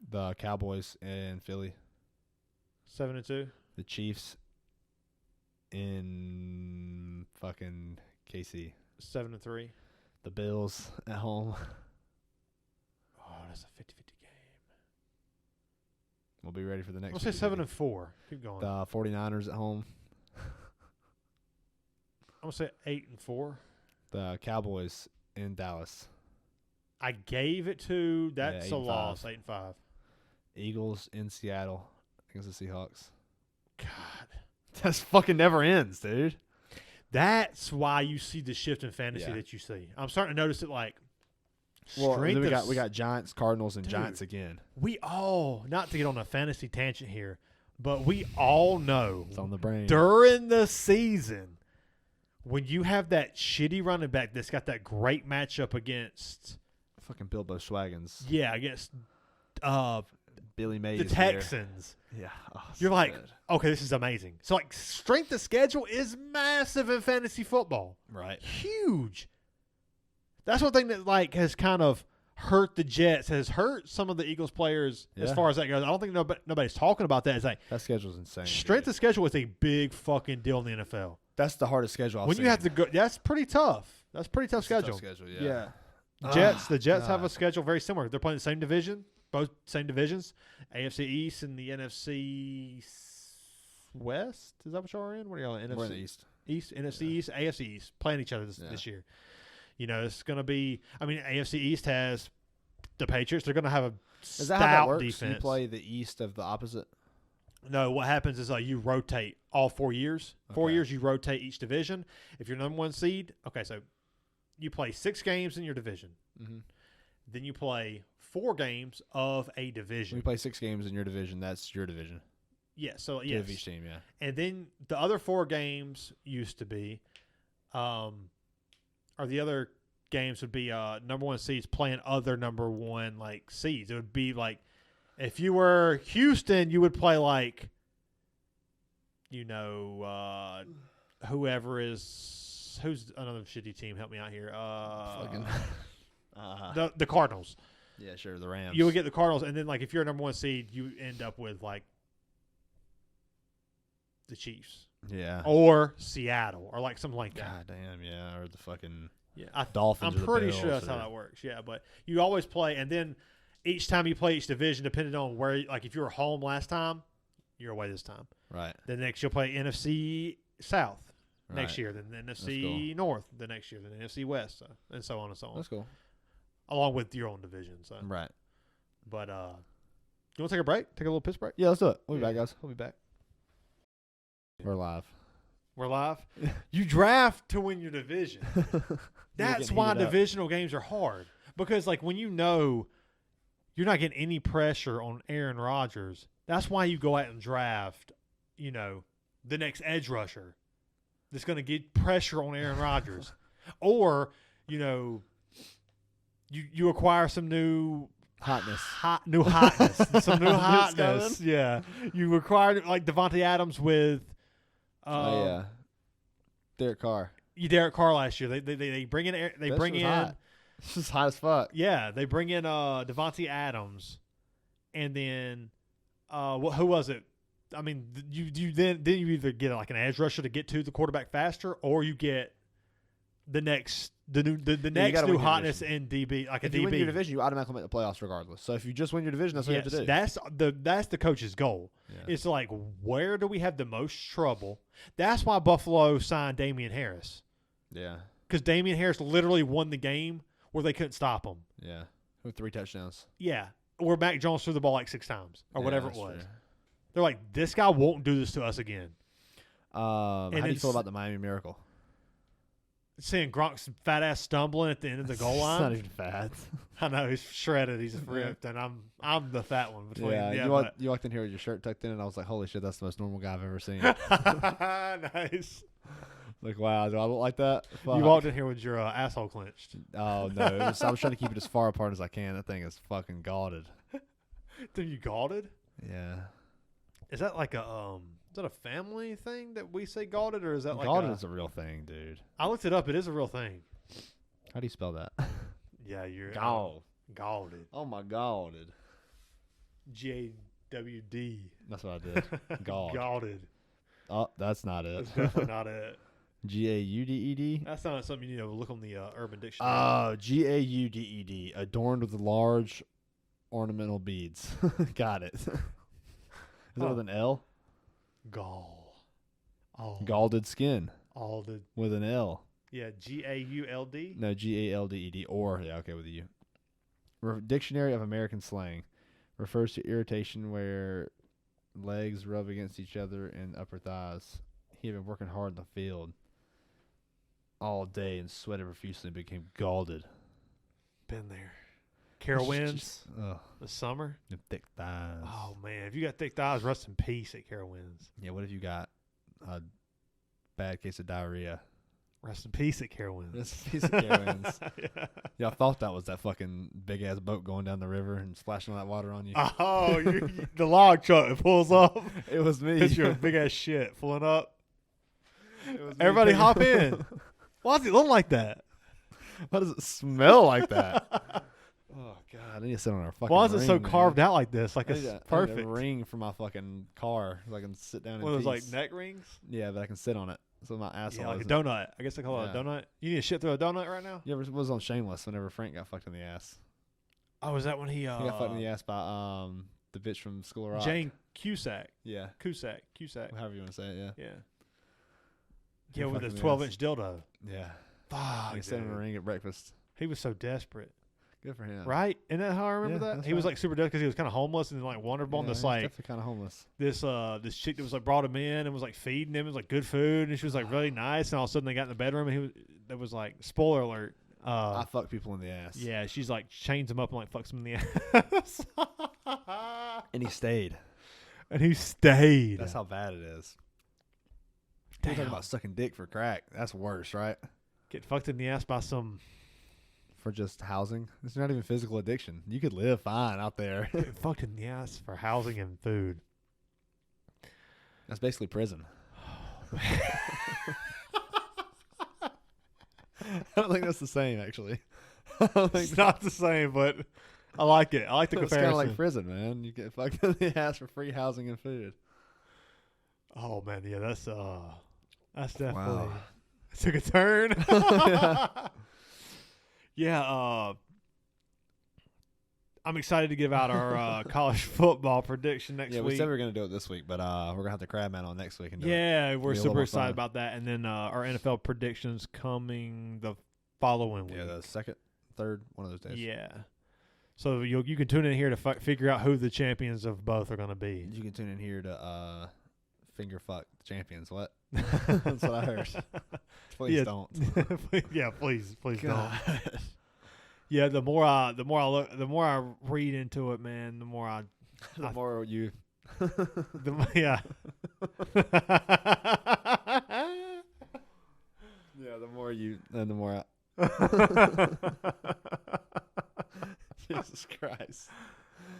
The Cowboys in Philly. 7-2. The Chiefs in fucking KC. 7-3. The Bills at home. Oh, that's a 50-50 game. We'll be ready for the next. I'll say 50-50. 7-4. Keep going. The 49ers at home. I'm gonna say 8-4. The Cowboys in Dallas. I gave it to. That's a 8-5. loss. 8-5. Eagles in Seattle against the Seahawks. God, That fucking never ends, dude. that's why you see the shift in fantasy Yeah. that you see. I'm starting to notice it. Like, Well, strength then of we got Giants, Cardinals, and Dude. Giants again. we all, not to get on a fantasy tangent here, but we all know It's on the brain. during the season when you have that shitty running back that's got that great matchup against Fucking Bilbo Swaggins. against Billy Mays. the Texans. Yeah. Oh, You're so like, good. okay, this is amazing. So like strength of schedule is massive in fantasy football. Right. Huge. That's one thing that like has kind of hurt the Jets, has hurt some of the Eagles players as Yeah. far as that goes. I don't think nobody's talking about that. It's like That schedule's insane. strength dude. of schedule is a big fucking deal in the NFL. That's the hardest schedule I've When seen. you have to go, that's pretty tough. That's a pretty tough It's a schedule. yeah. The Jets have a God. schedule very similar. They're playing the same division, both same divisions, AFC East and the NFC West. Is that what y'all are in? What are y'all in? We're in NFC the East. East, NFC Yeah. East, AFC East, playing each other this Yeah. year. You know, it's going to be. I mean, AFC East has the Patriots. They're going to have a Is that how that stout works? defense. You play the East of the opposite? No, what happens is you rotate all 4 years. 4 Okay. years, you rotate each division. If you're number one seed, okay, so you play 6 games in your division. Mm-hmm. Then you play 4 games of a We division. play 6 games in your division. That's your division. Yeah, so Two yes. of each team, yeah. And then the other 4 games used to be, or the other games would be number one seeds playing other number one like seeds. It would be like if you were Houston, you would play like, whoever is who's another shitty team. Help me out here. Fucking. The Cardinals. Yeah, sure. The Rams. You would get the Cardinals, and then like if you're a number one seed, you end up with like the Chiefs Yeah. or Seattle or like something like that. God damn, yeah. Or the fucking Yeah, Dolphins. I'm or the pretty sure Bills that's how or- that works. Yeah, but you always play, and then each time you play each division, depending on where, like if you were home last time, you're away this time. Right. Then next you'll play NFC South next Right. year, then the NFC North the next year, then the NFC West, and so on and so on, That's cool. along with your own division. So, Right. but you want to take a break? Take a little piss break? Yeah, let's do it. We'll be Yeah. back, guys. We'll be back. We're live. We're live. You draft to win your division. That's getting why heated up. divisional games are hard, because like when you know you're not getting any pressure on Aaron Rodgers, that's why you go out and draft, the next edge rusher that's going to get pressure on Aaron Rodgers. Or, you acquire some new Hotness. hotness. Some new hotness. coming. Yeah. You acquired like Devontae Adams with Yeah. Derek Carr. Derek Carr last year. They bring in That they shit bring was in hot. It's just hot as fuck. yeah, they bring in Devontae Adams, and then who was it? I mean, you then you either get like an edge rusher to get to the quarterback faster, or you get the next next gotta new win your hotness in DB, like If a you DB. win your division, you automatically make the playoffs regardless. So if you just win your division, that's what you have to do. That's the coach's goal. Yeah. It's like, where do we have the most trouble? That's why Buffalo signed Damian Harris, Yeah. because Damian Harris literally won the game where they couldn't stop him. Yeah. With 3 touchdowns. Yeah, where Mac Jones threw the ball like 6 times or Yeah, whatever it that's was. true. They're like, this guy won't do this to us again. How do you it's- feel about the Miami Miracle? Seeing Gronk's fat ass stumbling at the end of the goal It's not line. even fat. I know he's shredded, he's ripped, and I'm the fat one between. Yeah, Yeah, you walked in here with your shirt tucked in, and I was like, "Holy shit, that's the most normal guy I've ever seen." nice. Like, wow, do I look like that? Fuck. You walked in here with your asshole clenched. Oh no, I was trying to keep it as far apart as I can. That thing is fucking gauted. Then you galded? Yeah, Is that like a is that a family thing that we say galded, or is that like gauted is a real thing, dude. I looked it up. It is a real thing. How do you spell that? Yeah, you're Gald. galded. Oh my galded. GAWD. That's what I did. Gald. Galded. Oh, that's not it. That's definitely not it. Gauded. That's not something you need to look on the Urban Dictionary. Oh, gauded. Adorned with large ornamental beads. Got it. Is it with an L? Gall. Oh. Galded skin All the with an L. yeah. GAULD. No, Galded. Or, yeah, okay, with a U. Dictionary of American slang refers to irritation where legs rub against each other and upper thighs. He had been working hard in the field all day and sweated profusely and became galded. Been there. Carowinds. Ugh, The summer. them thick thighs. Oh man, if you got thick thighs, rest in peace at Carowinds. Yeah, what if you got a bad case of diarrhea? Rest in peace at Carowinds. That's a piece of Carowinds. Yeah. Yeah, I thought that was that fucking big ass boat going down the river and splashing all that water on you. Oh, the log truck that pulls up. It was me. Because you're a big ass shit pulling up. It was me Everybody taking- hop in. Why does it look like that? Why does it smell like that? Oh god, I need to sit on our fucking. Why is it so ring, man. carved out like this? Like I it's need a perfect. ring for my fucking car so I can sit down. One in of those like peace. neck rings. Yeah, but I can sit on it. So my asshole. Yeah, like a isn't- donut. I guess they call it a Yeah. donut. You need to shit through a donut right now. You ever was on Shameless whenever Frank got fucked in the ass? Oh, is that when he He got fucked in the ass by the bitch from School of Rock. Jane Cusack. Yeah, Cusack. however you want to say it. Yeah. Yeah. He Yeah, with fucked his in the 12-inch ass. dildo. Yeah. Fuck, He sat in a dude. ring at breakfast. He was so desperate. Good for him. Right? Isn't that how I remember Yeah, that? that's He was right. like super desperate because he was kind of homeless and like wandered on Yeah, this he's like definitely kind of homeless. this chick that was like brought him in and was like feeding him. It was like good food and she was like really nice. And all of a sudden they got in the bedroom and there was like spoiler alert. I fuck people in the ass. Yeah, she's like chains him up and like fucks him in the ass. And he stayed. And he stayed. That's how bad it is. We're Damn. talking about sucking dick for crack. That's worse, right? Get fucked in the ass by some For just housing. It's not even physical addiction. You could live fine out there. get fucked in the ass for housing and food. That's basically prison. I don't think that's the same, actually. I don't think It's not the same, but I like it. I like the it's kind comparison. of like prison, man. You get fucked in the ass for free housing and food. Oh man, yeah, that's definitely Wow. it took a turn. Yeah, I'm excited to give out our college football prediction next Yeah, we week. said we were going to do it this week, but we're going to have the Crab Man on next week and do it. Yeah, we're Be a little super more excited fun. about that. And then our NFL predictions coming the following week. Yeah, the second, third, one of those days. Yeah. So you can tune in here to figure out who the champions of both are going to be. You can tune in here to finger fuck the champions. What? That's what I heard. Please don't. Yeah, please don't. God. Yeah, the more I read into it, man, the more The more you. yeah. Yeah, the more you, and the more Jesus Christ.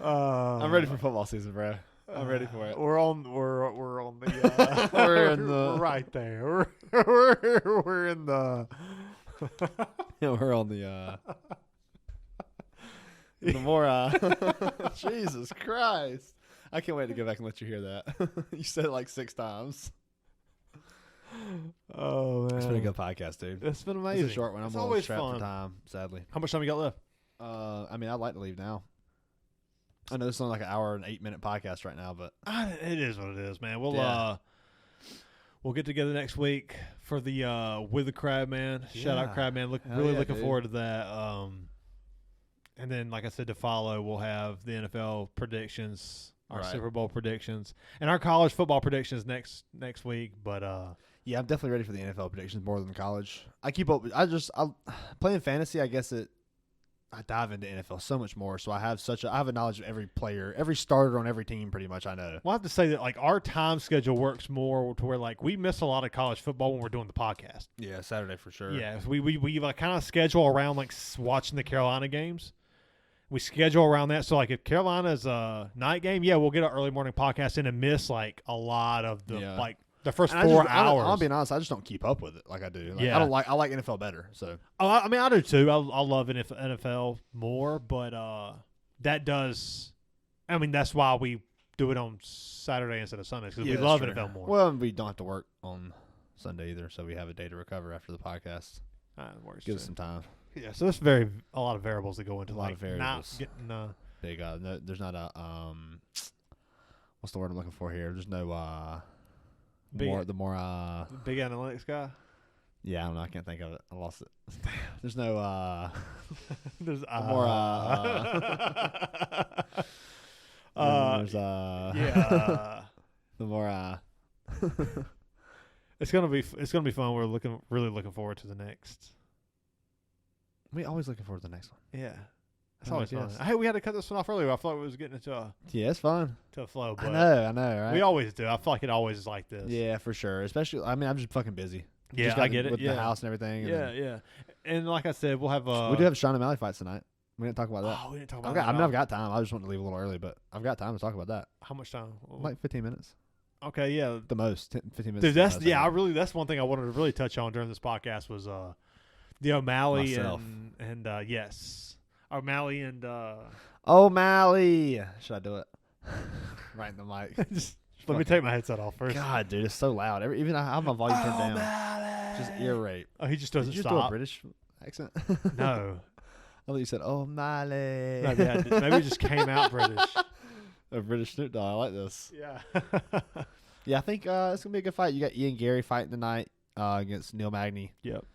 I'm ready for football season, bro. I'm ready for it. We're on the We're in the- we're right there. We're in the Yeah, we're on the the more Jesus Christ. I can't wait to go back and let you hear that. You said it like 6 times. Oh man. It's been a good podcast, dude. It's been amazing. It's a short one. I'm It's a little always strapped fun. for time, sadly. How much time you got left? I mean, I'd like to leave now. I know this is only like an hour and 8-minute podcast right now, but It is what it is, man. Yeah. We'll get together next week for the with the Crab Man. Shout out Yeah. Crab Man. Hell Really yeah, looking dude. forward to that. And then, like I said, to follow, we'll have the NFL predictions, our Right. Super Bowl predictions, and our college football predictions next week. But yeah, I'm definitely ready for the NFL predictions more than college. I keep up. I playing fantasy. I guess I dive into NFL so much more. So I have a knowledge of every player, every starter on every team, pretty much. I know. we'll have to say that like our time schedule works more to where like we miss a lot of college football when we're doing the podcast. Yeah, Saturday for sure. Yeah, we like kind of schedule around like watching the Carolina games. We schedule around that. So like if Carolina's a night game, yeah, we'll get an early morning podcast in and miss like a lot of the Yeah. like the first And 4 hours. I'm being honest. I just don't keep up with it like I do. Like, Yeah. I like NFL better. So Oh, I mean, I do too. I love NFL more, but that does. I mean, that's why we do it on Saturday instead of Sundays because we that's love true. NFL more. Well, and we don't have to work on Sunday either, so we have a day to recover after the podcast. That works Gives us too. some time. Yeah, so there's a lot of variables that go into A lot like of variables. not getting. Big. No, there's not a what's the word I'm looking for here? There's no Big- the more Big analytics guy. yeah, I don't know. I can't think of it. I lost it. There's no There's the more there's yeah. the more It's gonna be fun. We're really looking forward to the next. we always looking forward to the next one. Yeah, it's Oh, always fun. yes. Hey, we had to cut this one off earlier. I thought we was getting into Yeah, it's fun. a flow, but I know, right? we always do. I feel like it always is like this. Yeah, for sure. Especially, I mean, I'm just fucking busy. Yeah, Just got I get it. with Yeah, the house and everything. And yeah, yeah. And like I said, we'll have we do have Shawn and Bryant fights tonight. We didn't talk about that. Oh, we didn't talk about I've that. got, I at mean, all. I've got time. I just want to leave a little early, but I've got time to talk about that. How much time? Like 15 minutes. Okay, yeah. The most. 15 minutes. Dude, is the that's most, yeah. think. That's one thing I wanted to really touch on during this podcast was the O'Malley Myself. and yes, O'Malley and O'Malley. Should I do it? Right in the mic. just let me take my headset off first. God, dude, it's so loud. Even I have my volume turned down. Just ear rape. Oh, he just doesn't Did you just do a stop. British accent? No, I thought you said O'Malley. maybe it just came out British. A British Snoop Dogg. I like this. Yeah. Yeah, I think it's gonna be a good fight. You got Ian Gary fighting tonight against Neil Magny. Yep.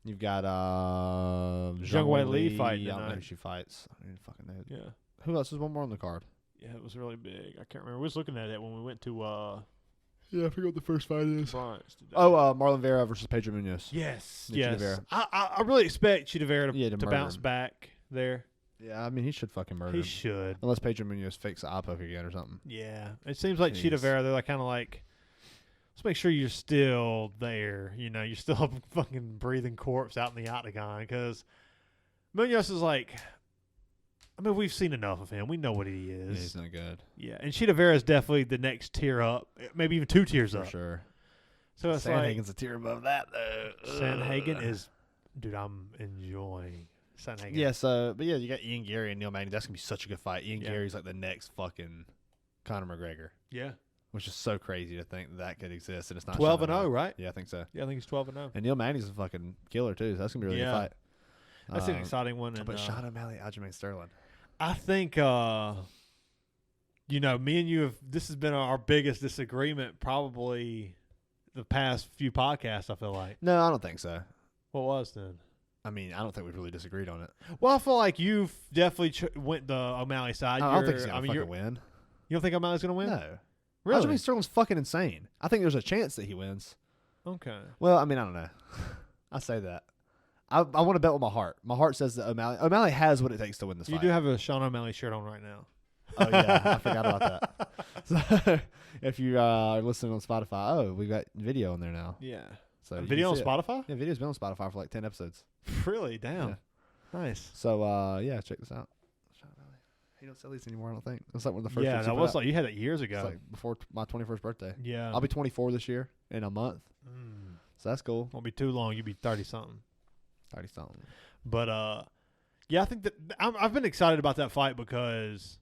You've got Zhang Wei Li fighting I don't know who tonight. she fights. I don't even fucking know. Yeah. Who else? There's one more on the card. Yeah, it was really big. I can't remember. We was looking at it when we went to Yeah, I forgot what the first fight is. Bryant's today. Oh, Marlon Vera versus Pedro Munoz. yes, Chita yes. Vera. I really expect Chita Vera Yeah, to to murder bounce him. back there. Yeah, I mean he should fucking murder He him. should. Unless Pedro Munoz fakes the eye poke again or something. Yeah, it seems like Chita Jeez. Vera. They're like kind of like, let's make sure you're still there. You know, you're still a fucking breathing corpse out in the octagon because Munoz is like. I mean, we've seen enough of him. We know what he Yeah, is. he's not good. Yeah, and Chita Vera is definitely the next tier up, maybe even 2 tiers For up. sure. So it's Sandhagen's a tier above that though. like Sandhagen is, dude. I'm enjoying Sandhagen. Yeah, but you got Ian Gary and Neil Magny. That's gonna be such a good fight. Ian Yeah. Gary's like the next fucking Conor McGregor. yeah. which is so crazy to think that could exist and it's not 12-0, Sean O'Malley. right? Yeah, I think so. Yeah, I think he's 12-0. And Neil Magny's a fucking killer too. So that's gonna be a really good fight. That's an exciting one. And, But Shawn O'Malley, Aljamain Sterling. I think, me and you have. This has been our biggest disagreement probably the past few podcasts. I feel like. No, I don't think so. What was then? I mean, I don't think we've really disagreed on it. Well, I feel like you've definitely went the O'Malley side. I don't think he's gonna fucking win. You don't think O'Malley's gonna win? No. Really? Aljamain Sterling's fucking insane. I think there's a chance that he wins. Okay. Well, I mean, I don't know. I say that. I want to bet with my heart. My heart says that O'Malley has what it takes to win this fight. You do have a Shawn O'Malley shirt on right now. Oh, yeah. I forgot about that. So, if you are listening on Spotify, we got video on there now. Yeah. So video on Spotify? Yeah, video's been on Spotify for like 10 episodes. Really? Damn. Yeah. Nice. So, check this out. He don't sell these anymore, I don't think. That's like one of the first Yeah, ones that he put was out. like you had it years It's ago. like before my 21st birthday. Yeah. I'll be 24 this year in a month. So that's cool. Won't be too long. You'll be 30-something. 30-something. But, I think that I've been excited about that fight because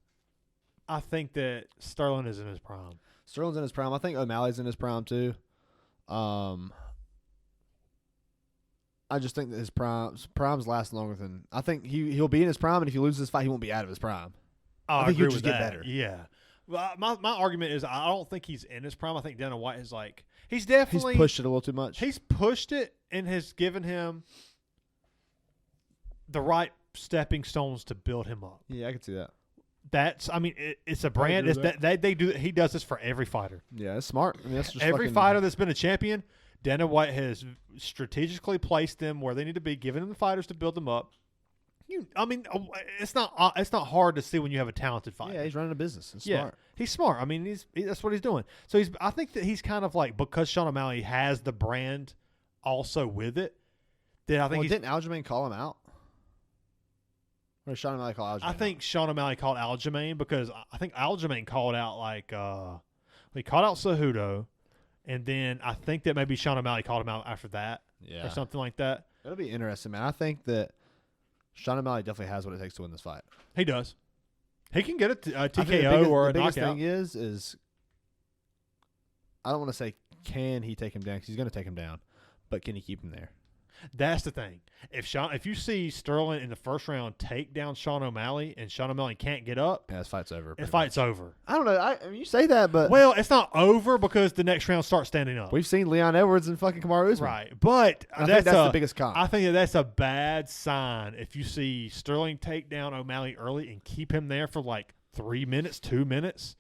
I think that Sterling is in his prime. Sterling's in his prime. I think O'Malley's in his prime too. I just think that his primes last longer than I think he'll be in his prime, and if he loses this fight, he won't be out of his prime. Oh, I think agree he'll just with get that. better. Yeah. Well, my argument is I don't think he's in his prime. I think Dana White is like he's definitely pushed it a little too much. He's pushed it and has given him the right stepping stones to build him up. Yeah, I can see that. It's a brand. It's that they do. He does this for every fighter. Yeah, it's smart. I mean, that's just Every fighter that's been a champion, Dana White has strategically placed them where they need to be, giving them the fighters to build them up. It's not hard to see when you have a talented fighter. Yeah, he's running a business. It's Yeah, smart. he's smart. I mean, that's what he's doing. So I think that he's kind of like, because Shawn O'Malley has the brand also with it. That I think didn't Aljamain call him out? Or did Shawn O'Malley call Aljamain I think Shawn O'Malley called Aljamain because I think Aljamain called out he called out Cejudo, and then I think that maybe Shawn O'Malley called him out after that, or something like that. It'll be interesting, man. I think that Shawn O'Malley definitely has what it takes to win this fight. He does. He can get a TKO the a biggest knockout. thing is I don't want to say can he take him down because he's going to take him down, but can he keep him there? That's the thing. If you see Sterling in the first round take down Shawn O'Malley and Shawn O'Malley can't get up, Yeah, this fight's over. the fight's over. I don't know. I mean, you say that, but Well, it's not over because the next round starts standing up. we've seen Leon Edwards and fucking Kamaru Usman. Right, but I think that's the biggest con. I think that's a bad sign if you see Sterling take down O'Malley early and keep him there for like 3 minutes, 2 minutes,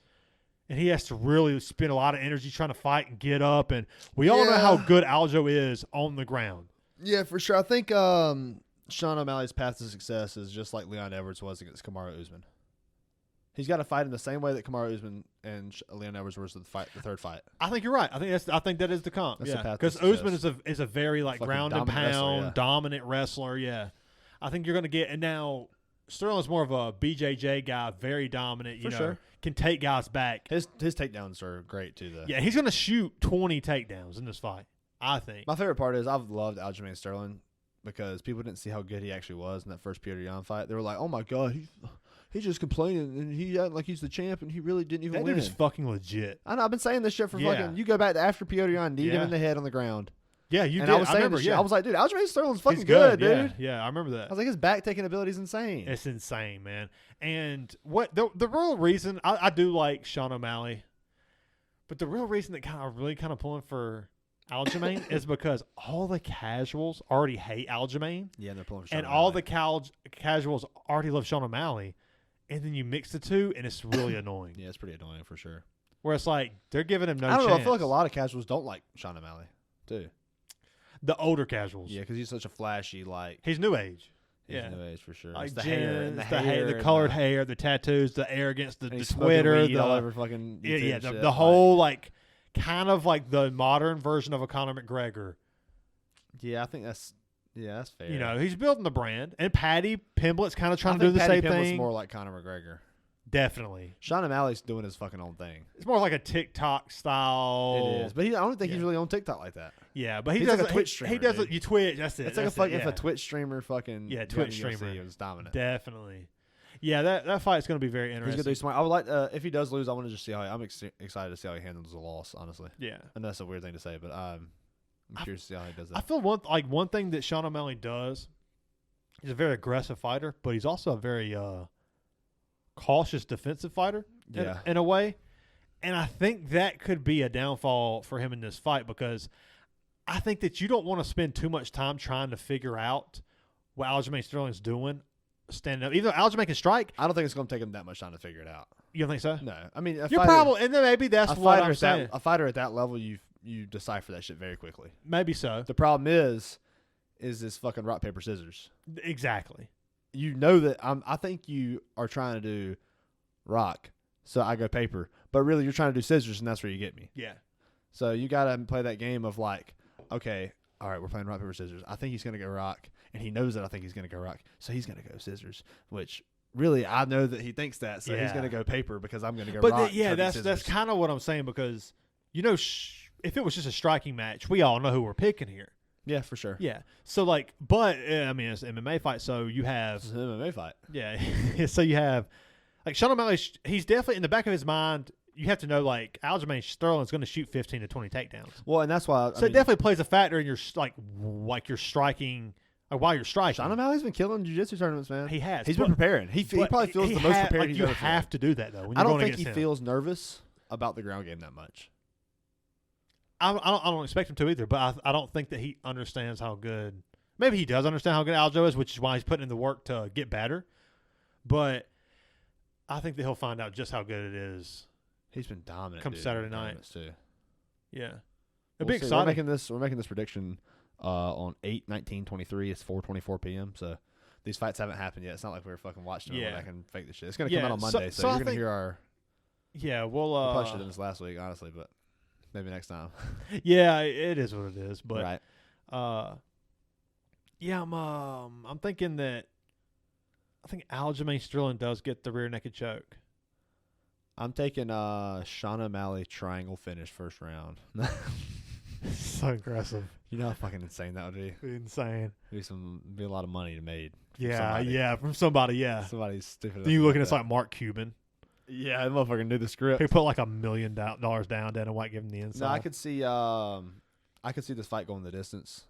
and he has to really spend a lot of energy trying to fight and get up. And we all know how good Aljo is on the ground. Yeah, for sure. I think Shawn O'Malley's path to success is just like Leon Edwards was against Kamaru Usman. He's got to fight in the same way that Kamaru Usman and Leon Edwards was the third fight. I think you're right. I think that is the comp. That's the Yeah, path to because Usman is a very like Fucking ground and dominant pound wrestler, yeah. dominant wrestler. Yeah, I think you're going to get. And now Sterling's more of a BJJ guy, very dominant. For sure. Can take guys back. His takedowns are great too, though. Yeah, he's going to shoot 20 takedowns in this fight, I think. My favorite part is I've loved Aljamain Sterling because people didn't see how good he actually was in that first Peter Yan fight. They were like, "Oh my god, he's just complaining and he acting like he's the champ and he really didn't even That win." dude is fucking legit. I know. I've been saying this shit for Yeah. fucking. You go back to after Peter Yan, kneed him Yeah. in the head on the ground. Yeah, you And did. I was saying remember, this shit. yeah. I was like, dude, Aljamain Sterling's fucking He's good, yeah. dude. Yeah, I remember I that. was like, his back taking ability is insane. It's insane, man. And what the real reason I do like Shawn O'Malley, but the real reason that really pulling for Aljamain is because all the casuals already hate Aljamain, Yeah, and they're pulling for Shawn and all O'Malley. the casuals already love Shawn O'Malley, and then you mix the two, and it's really annoying. Yeah, it's pretty annoying for sure. Where it's like they're giving him no I don't chance. know. I feel like a lot of casuals don't like Shawn O'Malley, too. The older casuals. Yeah, because he's such a flashy, like, He's new age. he's Yeah. new age for sure. Like It's the hair, and the colored hair, the tattoos, the arrogance, the and he's Twitter, smoking weed the all over fucking YouTube yeah, and the shit, whole like kind of like the modern version of a Conor McGregor. Yeah, I think that's fair. You know, he's building the brand, and Patty Pimblett's kind of trying I to do think the Patty same Pimblett's thing. more like Conor McGregor. Definitely, Shawn O'Malley's doing his fucking own thing. it's more like a TikTok style. It is, but I don't think Yeah. he's really on TikTok like that. Yeah, but he He's does like a Twitch He streamer, does dude. it. You Twitch. That's it. It's like that's if it, a Twitch streamer fucking Yeah, got Twitch in UFC, streamer. it was dominant. Definitely. Yeah, that fight's going to be very He's interesting. gonna do smart. I would like if he does lose. I want to just see how I'm excited to see how he handles the loss. Honestly, Yeah. and that's a weird thing to say, but I'm curious to see how he does I that. feel one thing that Sean O'Malley does, he's a very aggressive fighter, but he's also a very cautious defensive fighter in a way. And I think that could be a downfall for him in this fight because I think that you don't want to spend too much time trying to figure out what Aljamain Sterling's doing standing up. Even though Aljamain can strike, I don't think it's going to take him that much time to figure it out. you don't think so? No, I mean, You're probably, and then maybe that's what I'm saying. A fighter at that level, you decipher that shit very quickly. Maybe so. The problem is this fucking rock paper scissors. Exactly. You know that I think you are trying to do rock, so I go paper, but really you're trying to do scissors, and that's where you get me. Yeah. So you got to play that game of like, okay, all right, we're playing rock paper scissors. I think he's gonna go rock, and he knows that I think he's gonna go rock, so he's gonna go scissors. Which really, I know that he thinks that, so he's gonna go paper because I'm gonna go rock. But that's kind of what I'm saying because if it was just a striking match, we all know who we're picking here. Yeah, for sure. Yeah. So like, but I mean, it's an MMA fight, so you have It's an MMA fight. Yeah. So you have like Sean O'Malley. He's definitely in the back of his mind. You have to know like Aljamain Sterling's going to shoot 15 to 20 takedowns. Well, and that's why. So it definitely plays a factor in your like you're striking. Like while you're striking, Sean O'Malley's been killing jiu-jitsu tournaments, man. He has. He's been preparing. He probably feels the most prepared like, he's you ever have felt. to do that though. When I you're don't going think he against him. feels nervous about the ground game that much. I don't expect him to either, but I don't think that he understands how good. Maybe he does understand how good Aljo is, which is why he's putting in the work to get better. But I think that he'll find out just how good it is. He's been dominant. Come Saturday night. Too. Yeah, We'll be see. exciting. We're making this prediction on 8/19/23. It's 4:24 p.m. So these fights haven't happened yet. It's not like we were fucking watching them. I can fake this shit. It's gonna come out on Monday, so you're gonna hear our. Yeah, we'll. We probably should have done this last week, honestly, but maybe next time. Yeah, it is what it is. But right. Yeah, I'm thinking that. I think Aljamain Sterling does get the rear naked choke. I'm taking Sean O'Malley triangle finish first round. So aggressive. You know how fucking insane that would be. Insane. Be a lot of money to made. From somebody. Yeah. Somebody's stupid. Then you looking at like Mark Cuban. Yeah, that motherfucker knew the script. He put like $1 million down. Dana White gave him the inside. No, I could see this fight going the distance.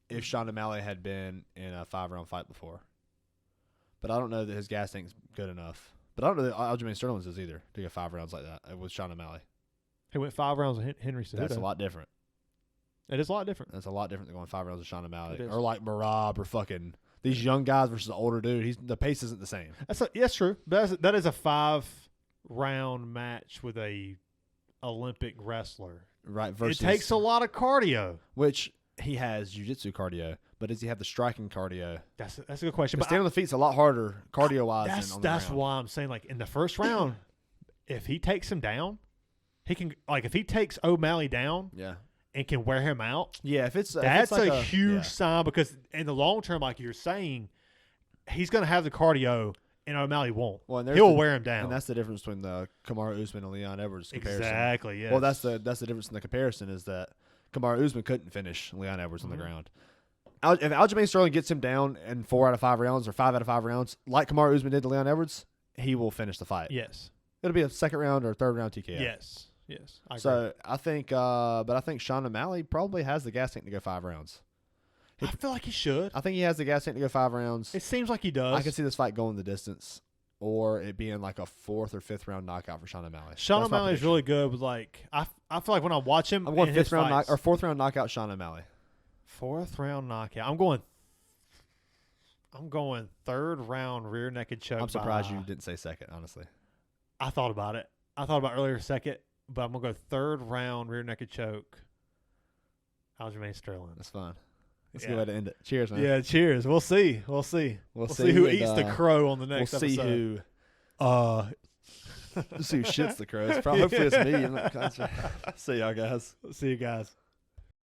If Sean O'Malley had been in a 5-round fight before, but I don't know that his gas tank's good enough. But I don't know that Aljamain Sterling's is either to get 5 rounds like that with Sean O'Malley. He went 5 rounds with Henry Cejudo. That's a lot different. It is a lot different. That's a lot different than going 5 rounds with Sean O'Malley or like Marab or fucking these young guys versus the older dude. The pace isn't the same. That's true. That is a 5-round match with a Olympic wrestler. Right. Versus, it takes a lot of cardio. Which he has jiu-jitsu cardio, but does he have the striking cardio? That's a good question. But standing on the feet's a lot harder cardio-wise than on the That's ground. why I'm saying, like, in the first round, if he takes him down, he can, like, if he takes O'Malley down and can wear him out, that's like a huge sign because in the long term, like you're saying, he's going to have the cardio and O'Malley won't. Well, he'll wear him down. And that's the difference between the Kamaru Usman and Leon Edwards comparison. Exactly, yes. Well, that's the difference in the comparison is that Kamaru Usman couldn't finish Leon Edwards on the ground. If Aljamain Sterling gets him down in 4 out of 5 rounds or 5 out of 5 rounds, like Kamaru Usman did to Leon Edwards, he will finish the fight. Yes. It'll be a 2nd round or 3rd round TKO. Yes. I agree. So I think Sean O'Malley probably has the gas tank to go 5 rounds. I feel like he should. I think he has the gas tank to go 5 rounds. It seems like he does. I can see this fight going the distance, or it being like a 4th or 5th round knockout for Sean O'Malley. Sean O'Malley is really good with like I feel like when I watch him, I'm going 5th round or 4th round knockout Sean O'Malley. 4th round knockout. I'm going 3rd round rear naked choke. I'm surprised you didn't say 2nd, honestly. I thought about it. I thought about earlier 2nd, but I'm gonna go 3rd round rear naked choke. Aljamain Sterling. That's fine. That's a good way to end it. Cheers, man. Yeah, cheers. We'll see. We'll see who eats the crow on the next episode. We'll see who shits the crow. Hopefully it's me. See y'all guys. See you guys.